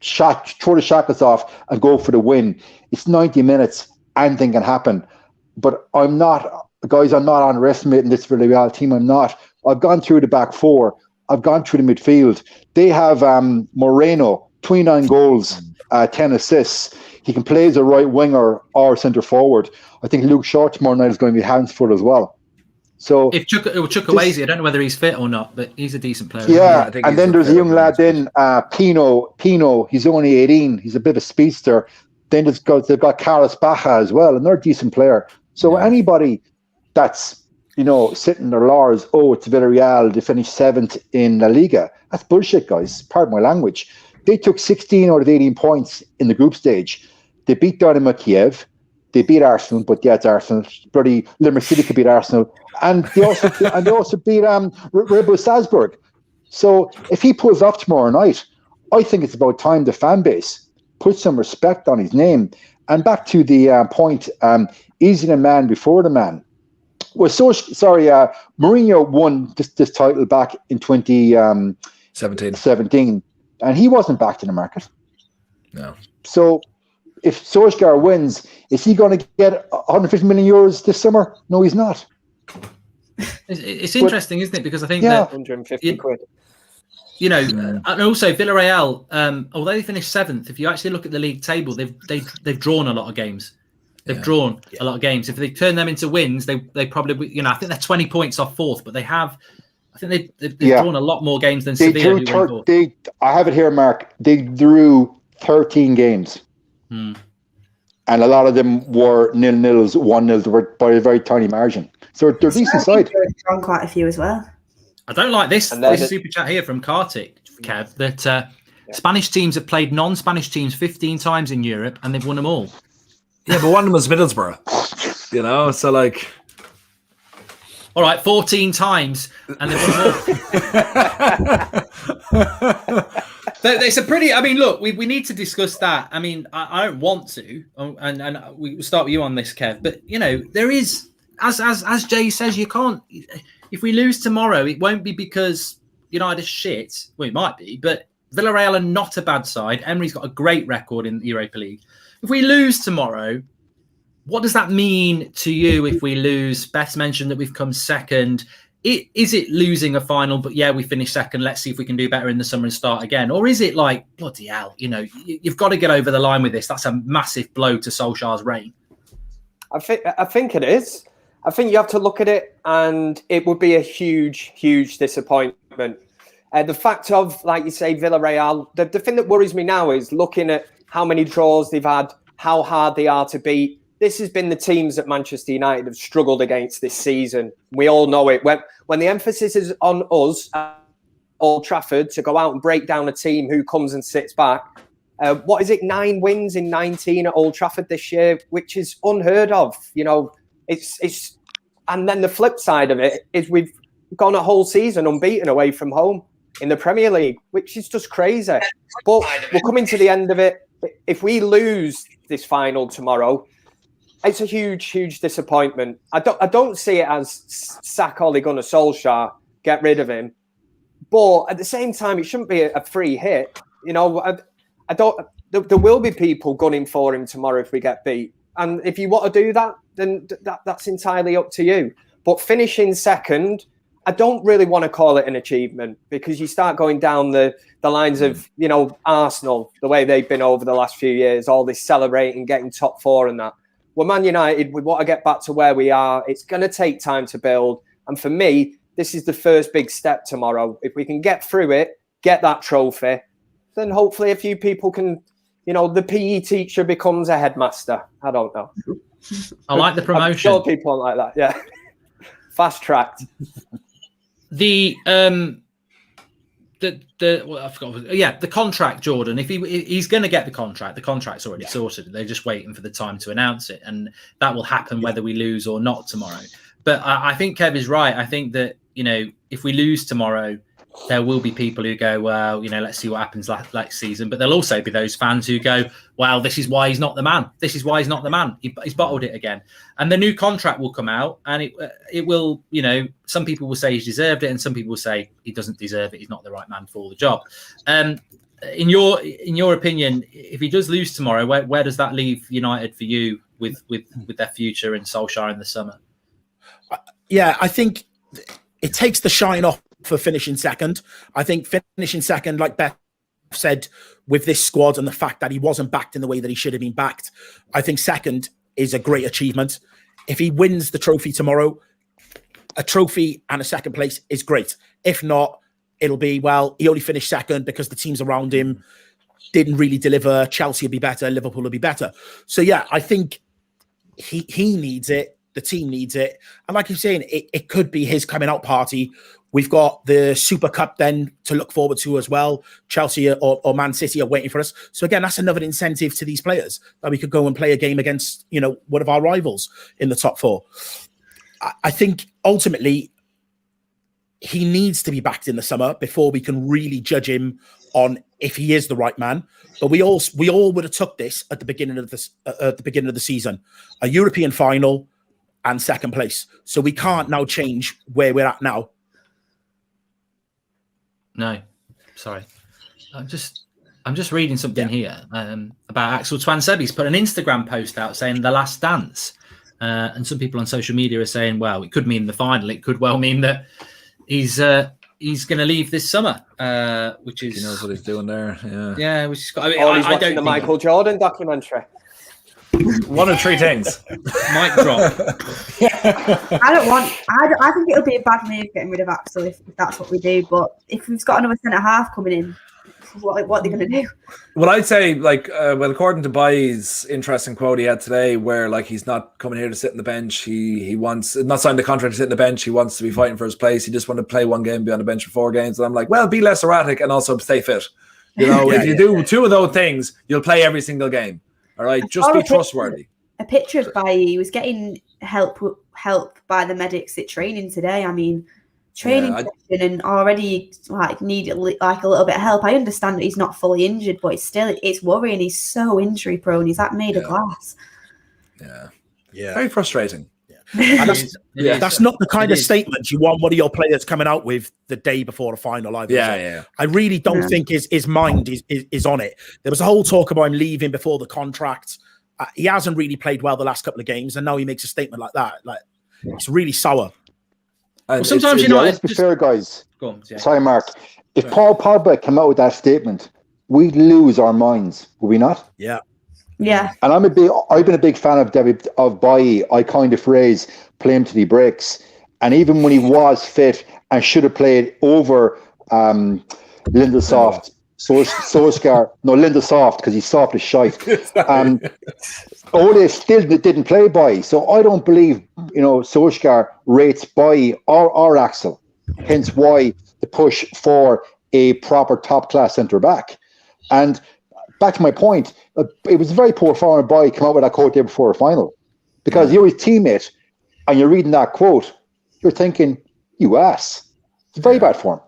throw the shackles off and go for the win. It's 90 minutes, anything can happen. But I'm not underestimating this Villarreal team. I'm not. I've gone through the back four. I've gone through the midfield. They have Moreno, 29 goals, 10 assists. He can play as a right winger or centre forward. I think Luke Shaw tomorrow night is going to be hands full as well. So if Chukwueze, I don't know whether he's fit or not, but he's a decent player. Yeah, and then there's a young lad Pino. He's only 18. He's a bit of a speedster. Then they've got Carlos Baja as well, and they're a decent player. So anybody that's sitting their laurs, it's Villarreal, they finished 7th in La Liga. That's bullshit, guys. Pardon my language. They took 16 out of 18 points in the group stage. They beat Dynamo Kiev. They beat Arsenal, but it's Arsenal. Bloody Limerick City could beat Arsenal, and they also beat Red Bull Salzburg. So if he pulls off tomorrow night, I think it's about time the fan base put some respect on his name. And back to the point, easy the man before the man. Well, Mourinho won this title back in 2017, and he wasn't back to the market. No. So if Solskjaer wins, is he going to get 150 million euros this summer? No, he's not. It's interesting, isn't it? Because I think that 150 quid. And also Villarreal, although they finished 7th, if you actually look at the league table, they've drawn a lot of games. They've drawn a lot of games. If they turn them into wins, they probably, I think they're 20 points off 4th, but they've drawn a lot more games than Sevilla. I have it here, Mark. They drew 13 games. And a lot of them were 0-0s, 1-0s, by a very tiny margin. So they're decent side. Drawn quite a few as well. I don't like this super chat here from Kartik, Kev, that Spanish teams have played non-Spanish teams 15 times in Europe and they've won them all. Yeah, but one of them was Middlesbrough. So like... All right, 14 times and they've won them all. It's a pretty... I mean, look, we need to discuss that. I mean, I don't want to, and we'll start with you on this, Kev, but, there is, as Jay says, you can't... If we lose tomorrow, it won't be because United are shit. Well, it might be, but Villarreal are not a bad side. Emery's got a great record in the Europa League. If we lose tomorrow, what does that mean to you if we lose? Beth mentioned that we've come second. Is it losing a final, but we finished second, let's see if we can do better in the summer and start again? Or is it like, bloody hell, you've got to get over the line with this. That's a massive blow to Solskjaer's reign. I think it is. I think you have to look at it, and it would be a huge, huge disappointment. The fact of, like you say, Villarreal, the thing that worries me now is looking at how many draws they've had, how hard they are to beat. This has been the teams that Manchester United have struggled against this season. We all know it. When the emphasis is on us at Old Trafford to go out and break down a team who comes and sits back, 9 wins in 19 at Old Trafford this year, which is unheard of. It's and then the flip side of it is we've gone a whole season unbeaten away from home in the Premier League, which is just crazy. But we're coming to the end of it. If we lose this final tomorrow, it's a huge, huge disappointment. I don't see it as sack Ole Gunnar Solskjaer, get rid of him. But at the same time, it shouldn't be a free hit. There will be people gunning for him tomorrow if we get beat. And if you want to do that, then that's entirely up to you. But finishing second, I don't really want to call it an achievement because you start going down the lines of, Arsenal, the way they've been over the last few years, all this celebrating, getting top 4 and that. Well, Man United, we want to get back to where we are. It's going to take time to build. And for me, this is the first big step tomorrow. If we can get through it, get that trophy, then hopefully a few people can... the PE teacher becomes a headmaster. I don't know. I like the promotion. I'm sure people like that. Yeah, fast tracked. The contract, Jordan. If he's going to get the contract's already sorted. They're just waiting for the time to announce it, and that will happen whether we lose or not tomorrow. But I think Kev is right. I think that if we lose tomorrow, there will be people who go, well, let's see what happens next season. But there'll also be those fans who go, well, this is why he's not the man. This is why he's not the man. He's bottled it again. And the new contract will come out, and it will, some people will say he's deserved it, and some people will say he doesn't deserve it. He's not the right man for the job. In your opinion, if he does lose tomorrow, where does that leave United for you with their future and Solskjaer in the summer? Yeah, I think it takes the shine off for finishing second. I think finishing second, like Beth said, with this squad and the fact that he wasn't backed in the way that he should have been backed, I think second is a great achievement. If he wins the trophy tomorrow, a trophy and a second place is great. If not, it'll be, well, he only finished second because the teams around him didn't really deliver. Chelsea will be better. Liverpool will be better. So, yeah, I think he needs it. The team needs it. And like you're saying, it could be his coming out party. We've got the Super Cup then to look forward to as well. Chelsea or Man City are waiting for us. So, again, that's another incentive to these players that we could go and play a game against, one of our rivals in the top four. I think ultimately he needs to be backed in the summer before we can really judge him on if he is the right man. But we all would have took this at the beginning of the season, a European final and second place. So we can't now change where we're at now. No, sorry. I'm just reading something here about Axel Tuanzebe. He's put an Instagram post out saying The Last Dance. And some people on social media are saying, well, it could mean the final. It could well mean that he's going to leave this summer, which is... He knows what he's doing there. Yeah, which is... He's watching the Michael Jordan documentary. One of three things. Mic drop. I think it'll be a bad move getting rid of Axel if that's what we do. But if we've got another centre half coming in, what are they going to do? Well, I'd say, according to Baye's interesting quote he had today, where he's not coming here to sit on the bench. He wants not signed the contract to sit on the bench. He wants to be fighting for his place. He just want to play one game, be on the bench for 4 games. And I'm like, well, be less erratic and also stay fit. If you do 2 of those things, you'll play every single game. All right, just be trustworthy. A picture of Baye. He was getting help by the medics at training today. I mean, training session and already needed a little bit of help. I understand that he's not fully injured, but it's worrying. He's so injury prone. He's made of glass. Yeah, very frustrating. That's not the kind of statement you want one of your players coming out with the day before a final. I really don't think his mind is on it. There was a whole talk about him leaving before the contract. He hasn't really played well the last couple of games, and now he makes a statement like that. It's really sour. Well, sometimes let's be fair, guys. Go on, Sorry, Mark. If Paul Pogba came out with that statement, we'd lose our minds, would we not? Yeah. Yeah. And I've been a big fan of Baye. I kind of phrase play him till he breaks. And even when he was fit and should have played over Lindelof, Solskjaer, no, Lindelof, because he's soft as shite. Ole still didn't play Baye. So I don't believe, Solskjaer rates Baye or Axel. Hence why the push for a proper top-class centre-back. And back to my point, it was a very poor form of Baye come out with that quote there before a final. Because you're his teammate and you're reading that quote, you're thinking, you ass. It's a very bad form.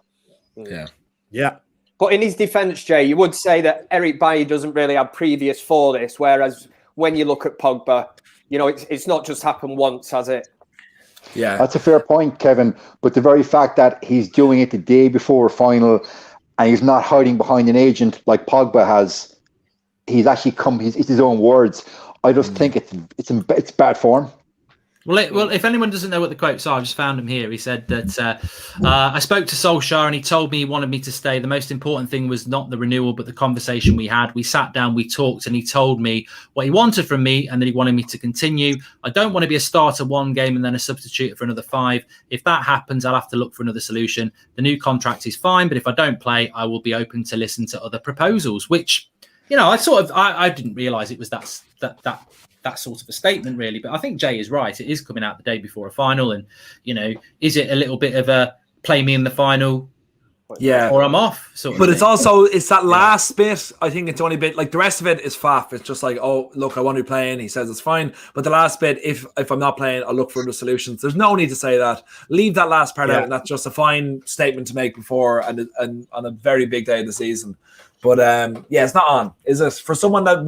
Yeah. But in his defence, Jay, you would say that Eric Bailly doesn't really have previous for this, whereas when you look at Pogba, it's not just happened once, has it? Yeah. That's a fair point, Kevin. But the very fact that he's doing it the day before a final and he's not hiding behind an agent like Pogba has, he's actually it's his own words. I just think it's bad form. Well, if anyone doesn't know what the quotes are, I just found him here. He said that I spoke to Solskjaer and he told me he wanted me to stay. The most important thing was not the renewal, but the conversation we had. We sat down, we talked, and he told me what he wanted from me and that he wanted me to continue. I don't want to be a starter one game and then a substitute for another 5. If that happens, I'll have to look for another solution. The new contract is fine, but if I don't play, I will be open to listen to other proposals, which, I didn't realise it was that sort of a statement, really. But I think Jay is right. It is coming out the day before a final. And, is it a little bit of a play me in the final or I'm off. But it's also that last bit. I think it's only bit like the rest of it is faff. It's just like, oh look, I want to be playing. He says it's fine, but the last bit, if I'm not playing, I'll look for other solutions. There's no need to say that. Leave that last part out, and that's just a fine statement to make before and on a very big day of the season. But it's not on. Is it for someone that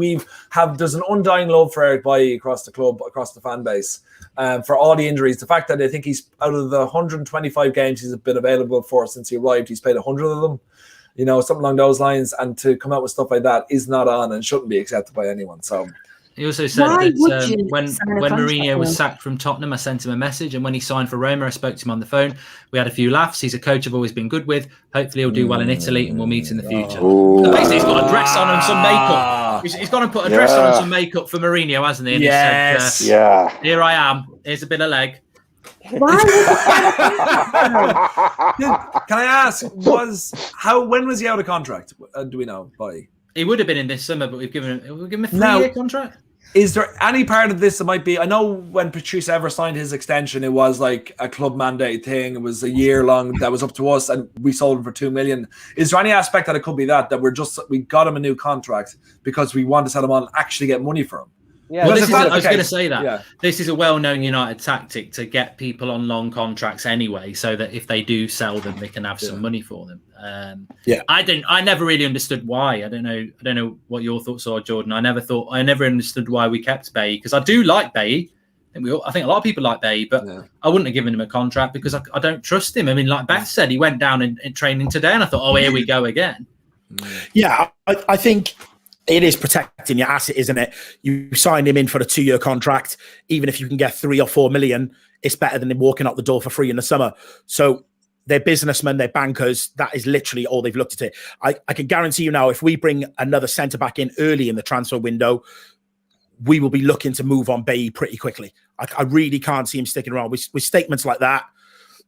there's an undying love for Eric Bailly across the club, across the fan base, for all the injuries. The fact that I think he's out of the 125 games he's been available for since he arrived, he's played 100 of them, something along those lines. And to come out with stuff like that is not on and shouldn't be accepted by anyone. So. He also said that when Mourinho was sacked from Tottenham, I sent him a message, and when he signed for Roma, I spoke to him on the phone. We had a few laughs. He's a coach I've always been good with. Hopefully he'll do well in Italy, and we'll meet in the future. Basically, he's got a dress on and some makeup. He's got to put a dress on and some makeup for Mourinho, hasn't he? And he said, here I am. Here's a bit of leg. Can I ask, when was he out of contract? Do we know? He would have been in this summer, but we've given him a 3-year contract. Is there any part of this that might be? I know when Patrice Evra signed his extension, it was like a club mandate thing. It was a year long that was up to us, and we sold him for $2 million. Is there any aspect that it could be that we got him a new contract because we want to sell him on and actually get money for him? Yeah, well, I was going to say that. Yeah. This is a well-known United tactic to get people on long contracts anyway, so that if they do sell them, they can have some money for them. I never really understood why. I don't know what your thoughts are, Jordan. I never understood why we kept Bailly, because I do like Bailly. I think a lot of people like Bailly, but I wouldn't have given him a contract because I don't trust him. I mean, like Beth said, he went down in training today, and I thought, oh, here we go again. Yeah, I think it is protecting your asset, isn't it? You signed him in for a 2-year contract. Even if you can get 3 or 4 million, it's better than him walking out the door for free in the summer. So they're businessmen, they're bankers. That is literally all they've looked at it. I can guarantee you now, if we bring another centre-back in early in the transfer window, we will be looking to move on Bailly pretty quickly. I really can't see him sticking around with statements like that.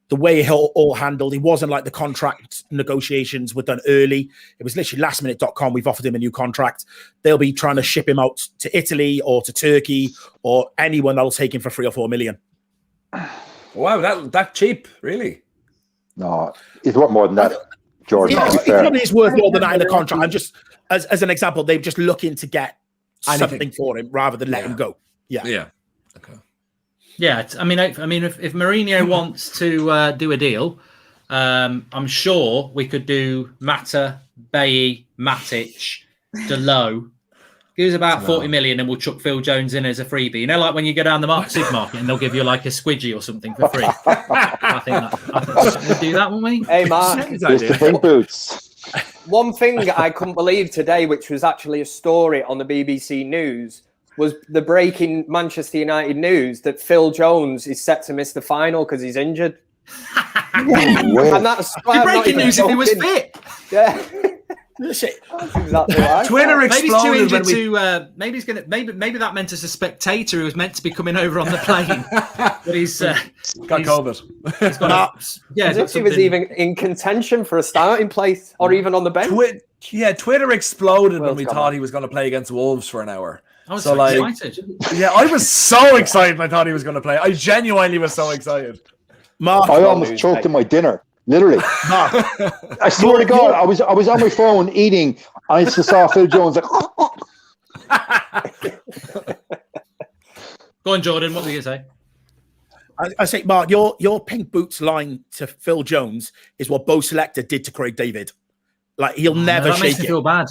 The way he all handled, it wasn't like the contract negotiations were done early. It was literally lastminute.com. We've offered him a new contract. They'll be trying to ship him out to Italy or to Turkey or anyone that'll take him for 3 or 4 million. Wow, that cheap, really? No, it's worth more than that, Jordan. It probably is worth more than that in the contract. I'm just, as an example, they're just looking to get something for him rather than let him go. Yeah. Okay. Yeah, I mean, if Mourinho wants to do a deal, I'm sure we could do Mata, Bailly, Matic, Delo. Give us about 40 million, and we'll chuck Phil Jones in as a freebie. Like when you go down the supermarket and they'll give you like a squidgy or something for free. I think we'll do that, won't we? Hey, Mark. The pink boots. One thing I couldn't believe today, which was actually a story on the BBC News, was the breaking Manchester United news that Phil Jones is set to miss the final because he's injured. And that's breaking news if he was fit. Yeah. That's exactly right. Twitter exploded when maybe that meant as a spectator who was meant to be coming over on the plane, but he's got COVID. He's got as if he was even in contention for a starting place or even on the bench. Twitter exploded when we thought he was going to play against Wolves for an hour. I was so excited. Yeah, I was so excited. I thought he was going to play. I genuinely was so excited. Mark, I almost choked in my dinner. Literally, I swear to God, I was on my phone eating. I just saw Phil Jones like. Go on, Jordan. What were you going to say? I say, Mark, your pink boots line to Phil Jones is what Bo Selector did to Craig David. Like he'll never shake makes me feel bad.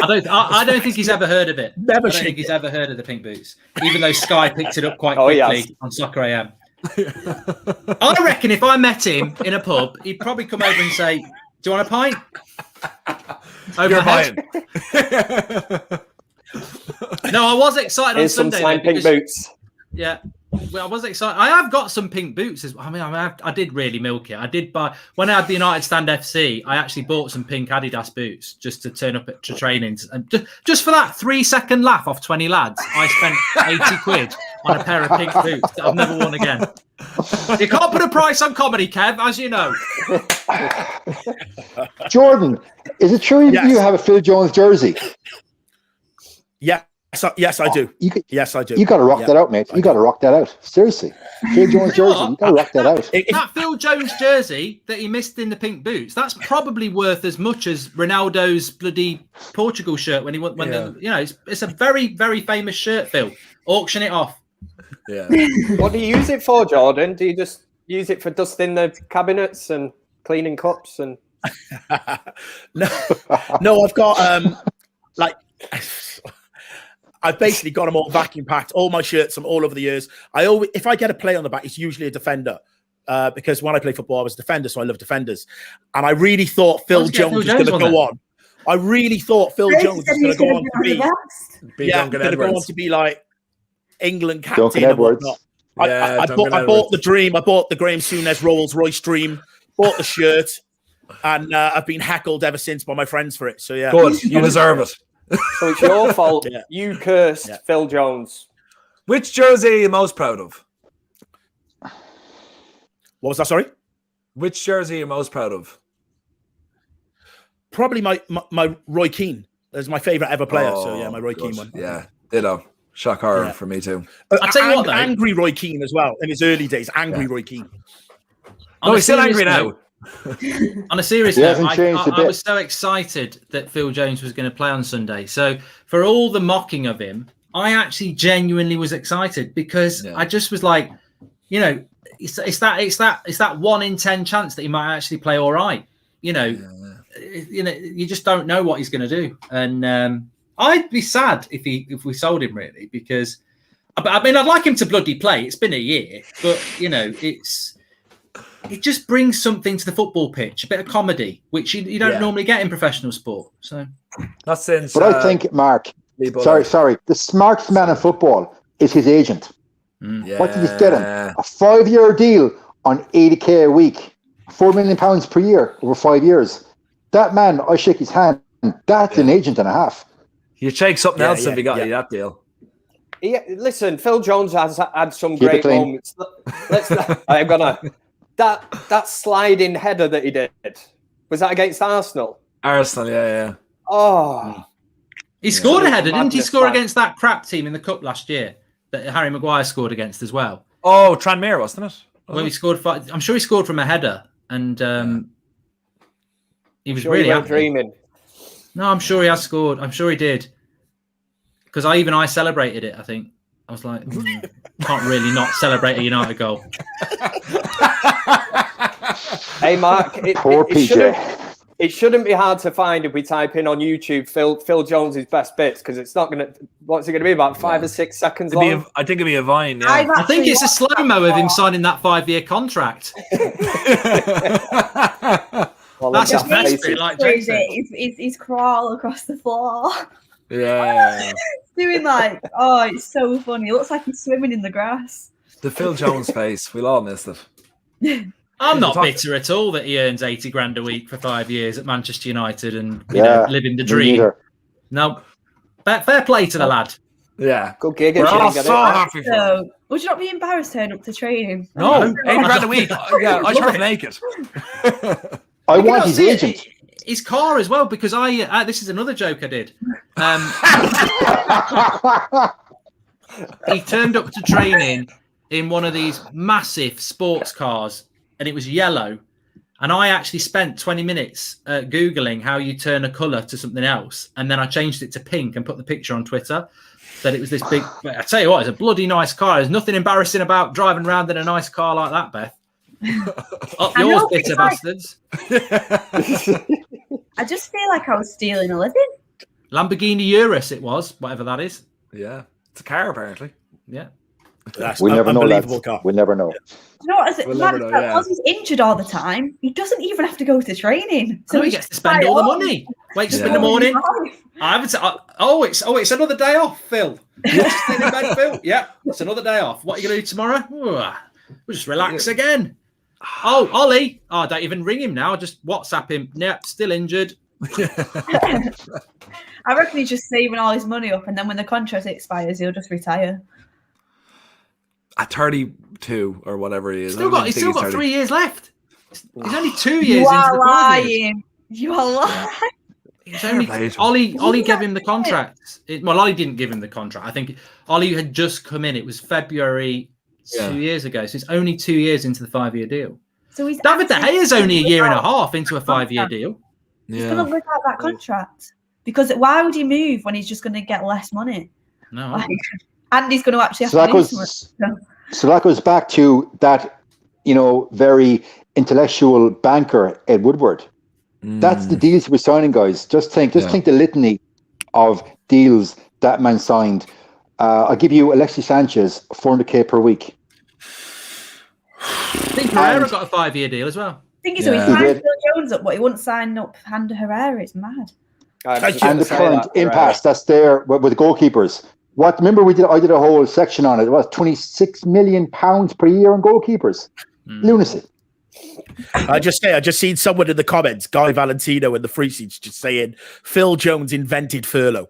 I don't think he's ever heard of it. I don't think he's ever heard of the pink boots, even though Sky picked it up quite quickly on Soccer AM. I reckon if I met him in a pub, he'd probably come over and say, "Do you want a pint?" You're buying. No, I was excited on Sunday. Some pink boots. Yeah, well, I was excited. I have got some pink boots. I did really milk it. I did buy when I had the United Stand FC. I actually bought some pink Adidas boots just to turn up to trainings, and just for that 3-second laugh off 20 lads. I spent 80 quid on a pair of pink boots that I've never worn again. You can't put a price on comedy, Kev, as you know. Jordan, is it true you have a Phil Jones jersey? Yeah, Yes, I do. Yes, I do. You got to rock that out, mate. You got to rock that out. Seriously. Phil Jones jersey. You got to rock that out. That Phil Jones jersey that he missed in the pink boots, that's probably worth as much as Ronaldo's bloody Portugal shirt when he went. It's a very, very famous shirt, Phil. Auction it off. Yeah. What do you use it for, Jordan? Do you just use it for dusting the cabinets and cleaning cups and? No, I've got I've basically got them all vacuum packed, all my shirts from all over the years. If I get a play on the back, it's usually a defender. Because when I play football, I was a defender, so I love defenders. And I really thought Phil Jones was going to go on. I really thought Phil Jones was going to go on to be like England captain and whatnot. I bought the dream. I bought the Graham Souness Rolls Royce dream. Bought the shirt, and I've been heckled ever since by my friends for it. So yeah, good. You deserve it. So it's your fault. Yeah. You cursed Phil Jones. Which jersey are you most proud of? What was that? Sorry. Which jersey are you most proud of? Probably my Roy Keane. That's my favorite ever player. So yeah, my Roy Keane one. Yeah, ditto. Shock horror for me too. I'll tell you what, though. Angry Roy Keane as well in his early days. Roy Keane. No, he's still angry now. On a serious note, I was so excited that Phil Jones was going to play on Sunday. So for all the mocking of him, I actually genuinely was excited because I just was like, it's that 1 in 10 chance that he might actually play all right. You just don't know what he's going to do, and I'd be sad if we sold him really because, I mean, I'd like him to bloody play. It's been a year, but it just brings something to the football pitch, a bit of comedy, which you don't normally get in professional sport. So that's since. But I think, Mark, sorry, the smartest man in football is his agent. What did he get him? A 5-year deal on 80k a week, £4 million per year over 5 years. That man, I shake his hand. That's an agent and a half. You shake something else if he got you that deal. Listen, Phil Jones has had some great moments. I'm gonna. That sliding header that he did, was that against Arsenal? Arsenal, yeah. Oh. He scored a header, didn't he score against that crap team in the Cup last year that Harry Maguire scored against as well? Oh, Tranmere, wasn't it? When he scored, I'm sure he scored from a header, and he was really dreaming. No, I'm sure he has scored. I'm sure he did. Because I celebrated it, I think. I was like, can't really not celebrate a United goal. Hey, Mark, it shouldn't be hard to find if we type in on YouTube Phil Jones' best bits, because it's not going to, what's it going to be, about 5 or 6 seconds long? I think it'd be a Vine, yeah. I think it's a slow-mo of him signing that 5-year contract. Well, that's his best bit, like he's crawl across the floor. Yeah. Doing it's so funny. It looks like he's swimming in the grass. The Phil Jones face. We'll all miss it. I'm not bitter at all that he earns 80 grand a week for 5 years at Manchester United and living the dream. No, fair play to the lad. Yeah, good gig. We're all so happy for him. Would you not be embarrassed turning up to training? No, 80 grand a week. Yeah, I try to make it. I want his agent. His car as well, because this is another joke I did. He turned up to training in one of these massive sports cars, and it was yellow. And I actually spent 20 minutes Googling how you turn a colour to something else. And then I changed it to pink and put the picture on Twitter. That it was this big... I tell you what, it's a bloody nice car. There's nothing embarrassing about driving around in a nice car like that, Beth. Up yours, bitter bastards. I just feel like I was stealing a living. Lamborghini Urus it was, whatever that is. Yeah. It's a car, apparently. Yeah. That's we'll never know, lads. Car. We'll never know. You know what? Because he's injured all the time, he doesn't even have to go to training. So he gets to spend all the money. Wakes up in the morning. It's another day off, Phil. You're just staying in bed, Phil. Yeah, it's another day off. What are you going to do tomorrow? We'll just relax again. Oh, Ollie. Oh, don't even ring him now. Just WhatsApp him. Yeah, still injured. I reckon he's just saving all his money up, and then when the contract expires, he'll just retire. At 32 or whatever he is. He's still got 3 years left. He's only 2 years You into are the lying. You are lying. It's only Ollie gave him the contract. Ollie didn't give him the contract. I think Ollie had just come in. It was February 2 years ago. So it's only 2 years into the 5-year deal. So David De Gea is only a year and a half into a 5-year deal. He's going to live out that contract. Because why would he move when he's just going to get less money? No. And he's going to actually have So that goes back to that, very intellectual banker, Ed Woodward. That's the deals we're signing, guys. Just think the litany of deals that man signed. I'll give you Alexis Sanchez, 400k per week. I think Herrera got a 5-year deal as well. I think so. He signed Phil Jones up, but he wouldn't sign up Ander Herrera. It's mad. And the current impasse that's there with goalkeepers. Remember I did a whole section on it. It was £26 million per year on goalkeepers. Lunacy. I just seen someone in the comments, Guy Valentino in the free seats, just saying Phil Jones invented furlough.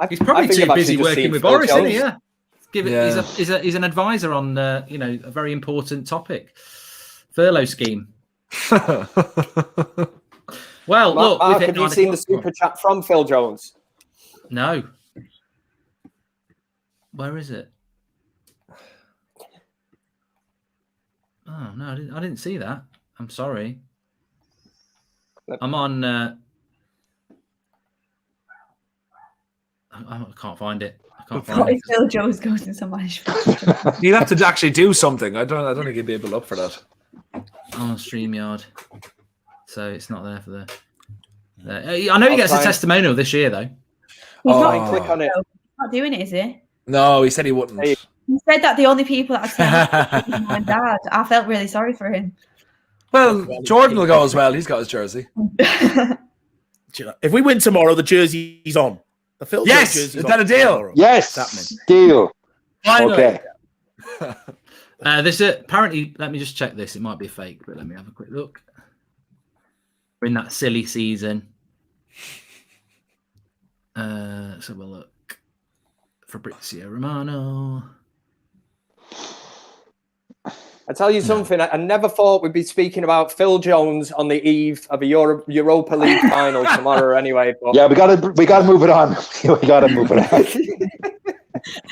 He's probably too busy working with Boris, isn't he? Yeah. He's an advisor on a very important topic, furlough scheme. Well, look, Mark, have you seen the super chat from Phil Jones? No. Where is it? Oh no, I didn't see that. I'm sorry. I'm on. I can't find it. What if Phil Jones goes into management? You'll have to actually do something. I don't think he'd be able up for that. On StreamYard, so it's not there for the. I know he gets a testimonial this year though. He's not click on it. He's not doing it, is he? No, he said he wouldn't. He said that the only people that I've seen was my dad. I felt really sorry for him. Well, Jordan will go as well. He's got his jersey. If we win tomorrow, the jersey's on. The Phil yes, jersey's is that a deal? Tomorrow. Yes, deal. Finally. Okay. There's apparently. Let me just check this. It might be a fake, but let me have a quick look. We're in that silly season. Let's have a look. Fabrizio Romano. I tell you something, I never thought we'd be speaking about Phil Jones on the eve of a Europa League final tomorrow anyway. But... Yeah, we gotta move it on. We gotta move it on.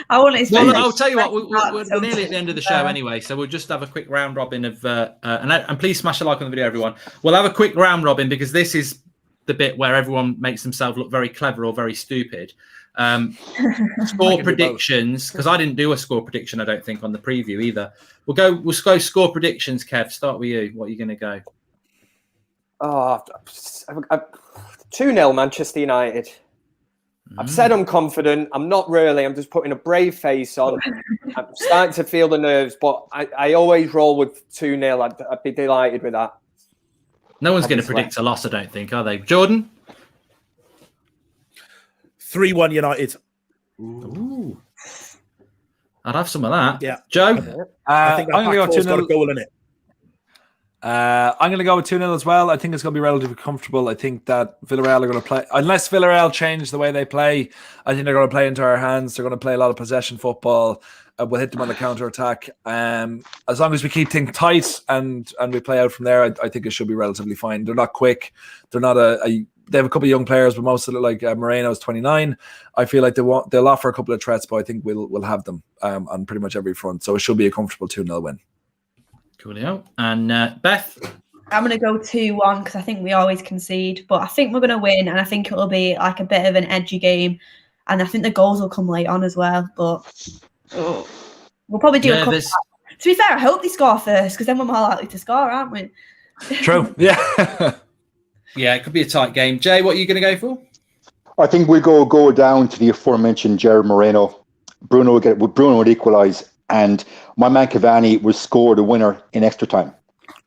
I want to well, I'll tell you what, we're nearly at the end of the show anyway, so we'll just have a quick round robin of and please smash a like on the video, everyone. We'll have a quick round robin because this is the bit where everyone makes themselves look very clever or very stupid. Score predictions, because I didn't do a score prediction, I don't think, on the preview either. We'll go score predictions. Kev, start with you. What are you going to go? 2-0 Manchester United. I've said I'm confident. I'm not really. I'm just putting a brave face on. I'm starting to feel the nerves, but I always roll with 2-0. I'd be delighted with that. No one's going to predict a loss, I don't think, are they? Jordan? 3-1 United. Ooh. I'd have some of that. Yeah. Joe? I think I'm going to go 2-0. Got a goal in it. I'm going to go with 2-0 as well. I think it's going to be relatively comfortable. I think that Villarreal are going to play, unless Villarreal change the way they play, I think they're going to play into our hands. They're going to play a lot of possession football. We'll hit them on the counter-attack. As long as we keep things tight and we play out from there, I think it should be relatively fine. They're not quick. They're not they have a couple of young players, but most of it, like Moreno's 29. I feel like they'll offer a couple of threats, but I think we'll have them on pretty much every front. So it should be a comfortable 2-0 win. Coolio. And Beth? I'm going to go 2-1 because I think we always concede, but I think we're going to win, and I think it will be like a bit of an edgy game, and I think the goals will come late on as well. But we'll probably do a couple. To be fair, I hope they score first because then we're more likely to score, aren't we? True. Yeah. Yeah, it could be a tight game. Jay, what are you going to go for? I think we'll go down to the aforementioned Gerard Moreno. Bruno would equalise, and my man Cavani will score the winner in extra time.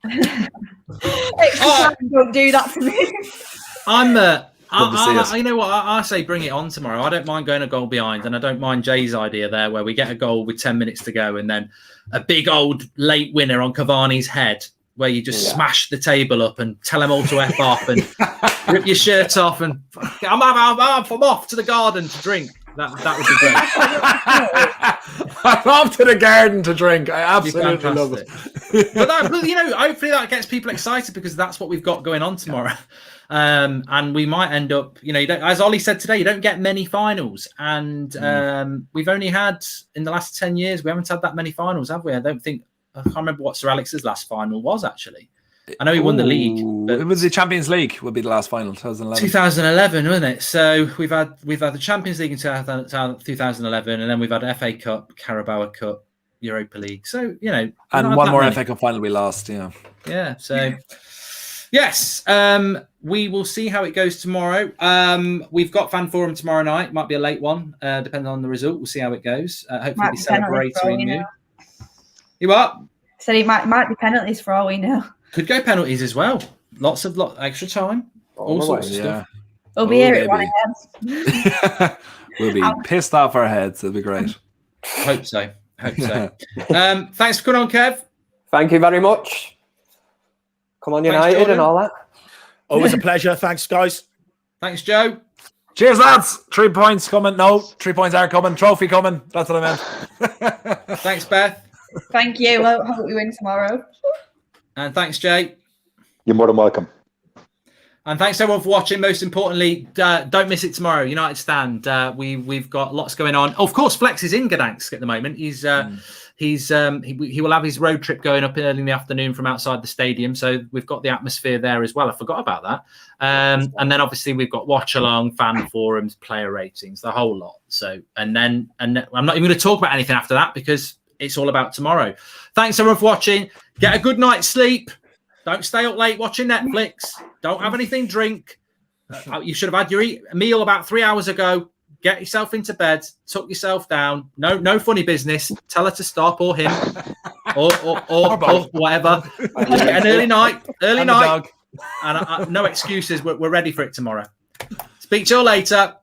Don't do that to me. You know what? I say bring it on tomorrow. I don't mind going a goal behind, and I don't mind Jay's idea there where we get a goal with 10 minutes to go and then a big old late winner on Cavani's head where you just smash the table up and tell them all to F off and rip your shirt off and I'm off to the garden to drink. That would be great. I'm off to the garden to drink. I absolutely love it. But hopefully that gets people excited because that's what we've got going on tomorrow. And we might end up, as Ollie said today, you don't get many finals. And we've only had, in the last 10 years, we haven't had that many finals, have we? I can't remember what Sir Alex's last final was, actually. I know he won the league. But it was the Champions League would be the last final, 2011. 2011, wasn't it? So we've had the Champions League in 2011, and then we've had FA Cup, Carabao Cup, Europa League. So, and one more FA Cup final we lost, yeah. Yeah, so... Yes, we will see how it goes tomorrow. We've got Fan Forum tomorrow night. Might be a late one, depending on the result. We'll see how it goes. Hopefully, be celebrating you. You what? Said it might be penalties for all we know. Could go penalties as well. Lots of extra time. All sorts of stuff. We'll be here at one heads. We'll be pissed off our heads. It'll be great. Hope so. Thanks for coming on, Kev. Thank you very much. Come on, United. Thanks, and all that. Always a pleasure. Thanks, guys. Thanks, Joe. Cheers, lads. 3 points coming. No, 3 points are coming. Trophy coming. That's what I meant. Thanks, Beth. Thank you. I hope we win tomorrow. And thanks, Jay. You're more than welcome. And thanks everyone for watching. Most importantly, don't miss it tomorrow. United Stand. We've got lots going on. Of course, Flex is in Gdansk at the moment. He will have his road trip going up early in the afternoon from outside the stadium. So we've got the atmosphere there as well. I forgot about that. And then obviously we've got watch along, fan forums, player ratings, the whole lot. So and then I'm not even going to talk about anything after that because it's all about tomorrow. Thanks everyone for watching. Get a good night's sleep. Don't stay up late watching Netflix. Don't have anything to drink. You should have had your meal about 3 hours ago. Get yourself into bed. Tuck yourself down. No funny business. Tell her to stop or him or whatever. An early night. And no excuses. We're ready for it tomorrow. Speak to you all later.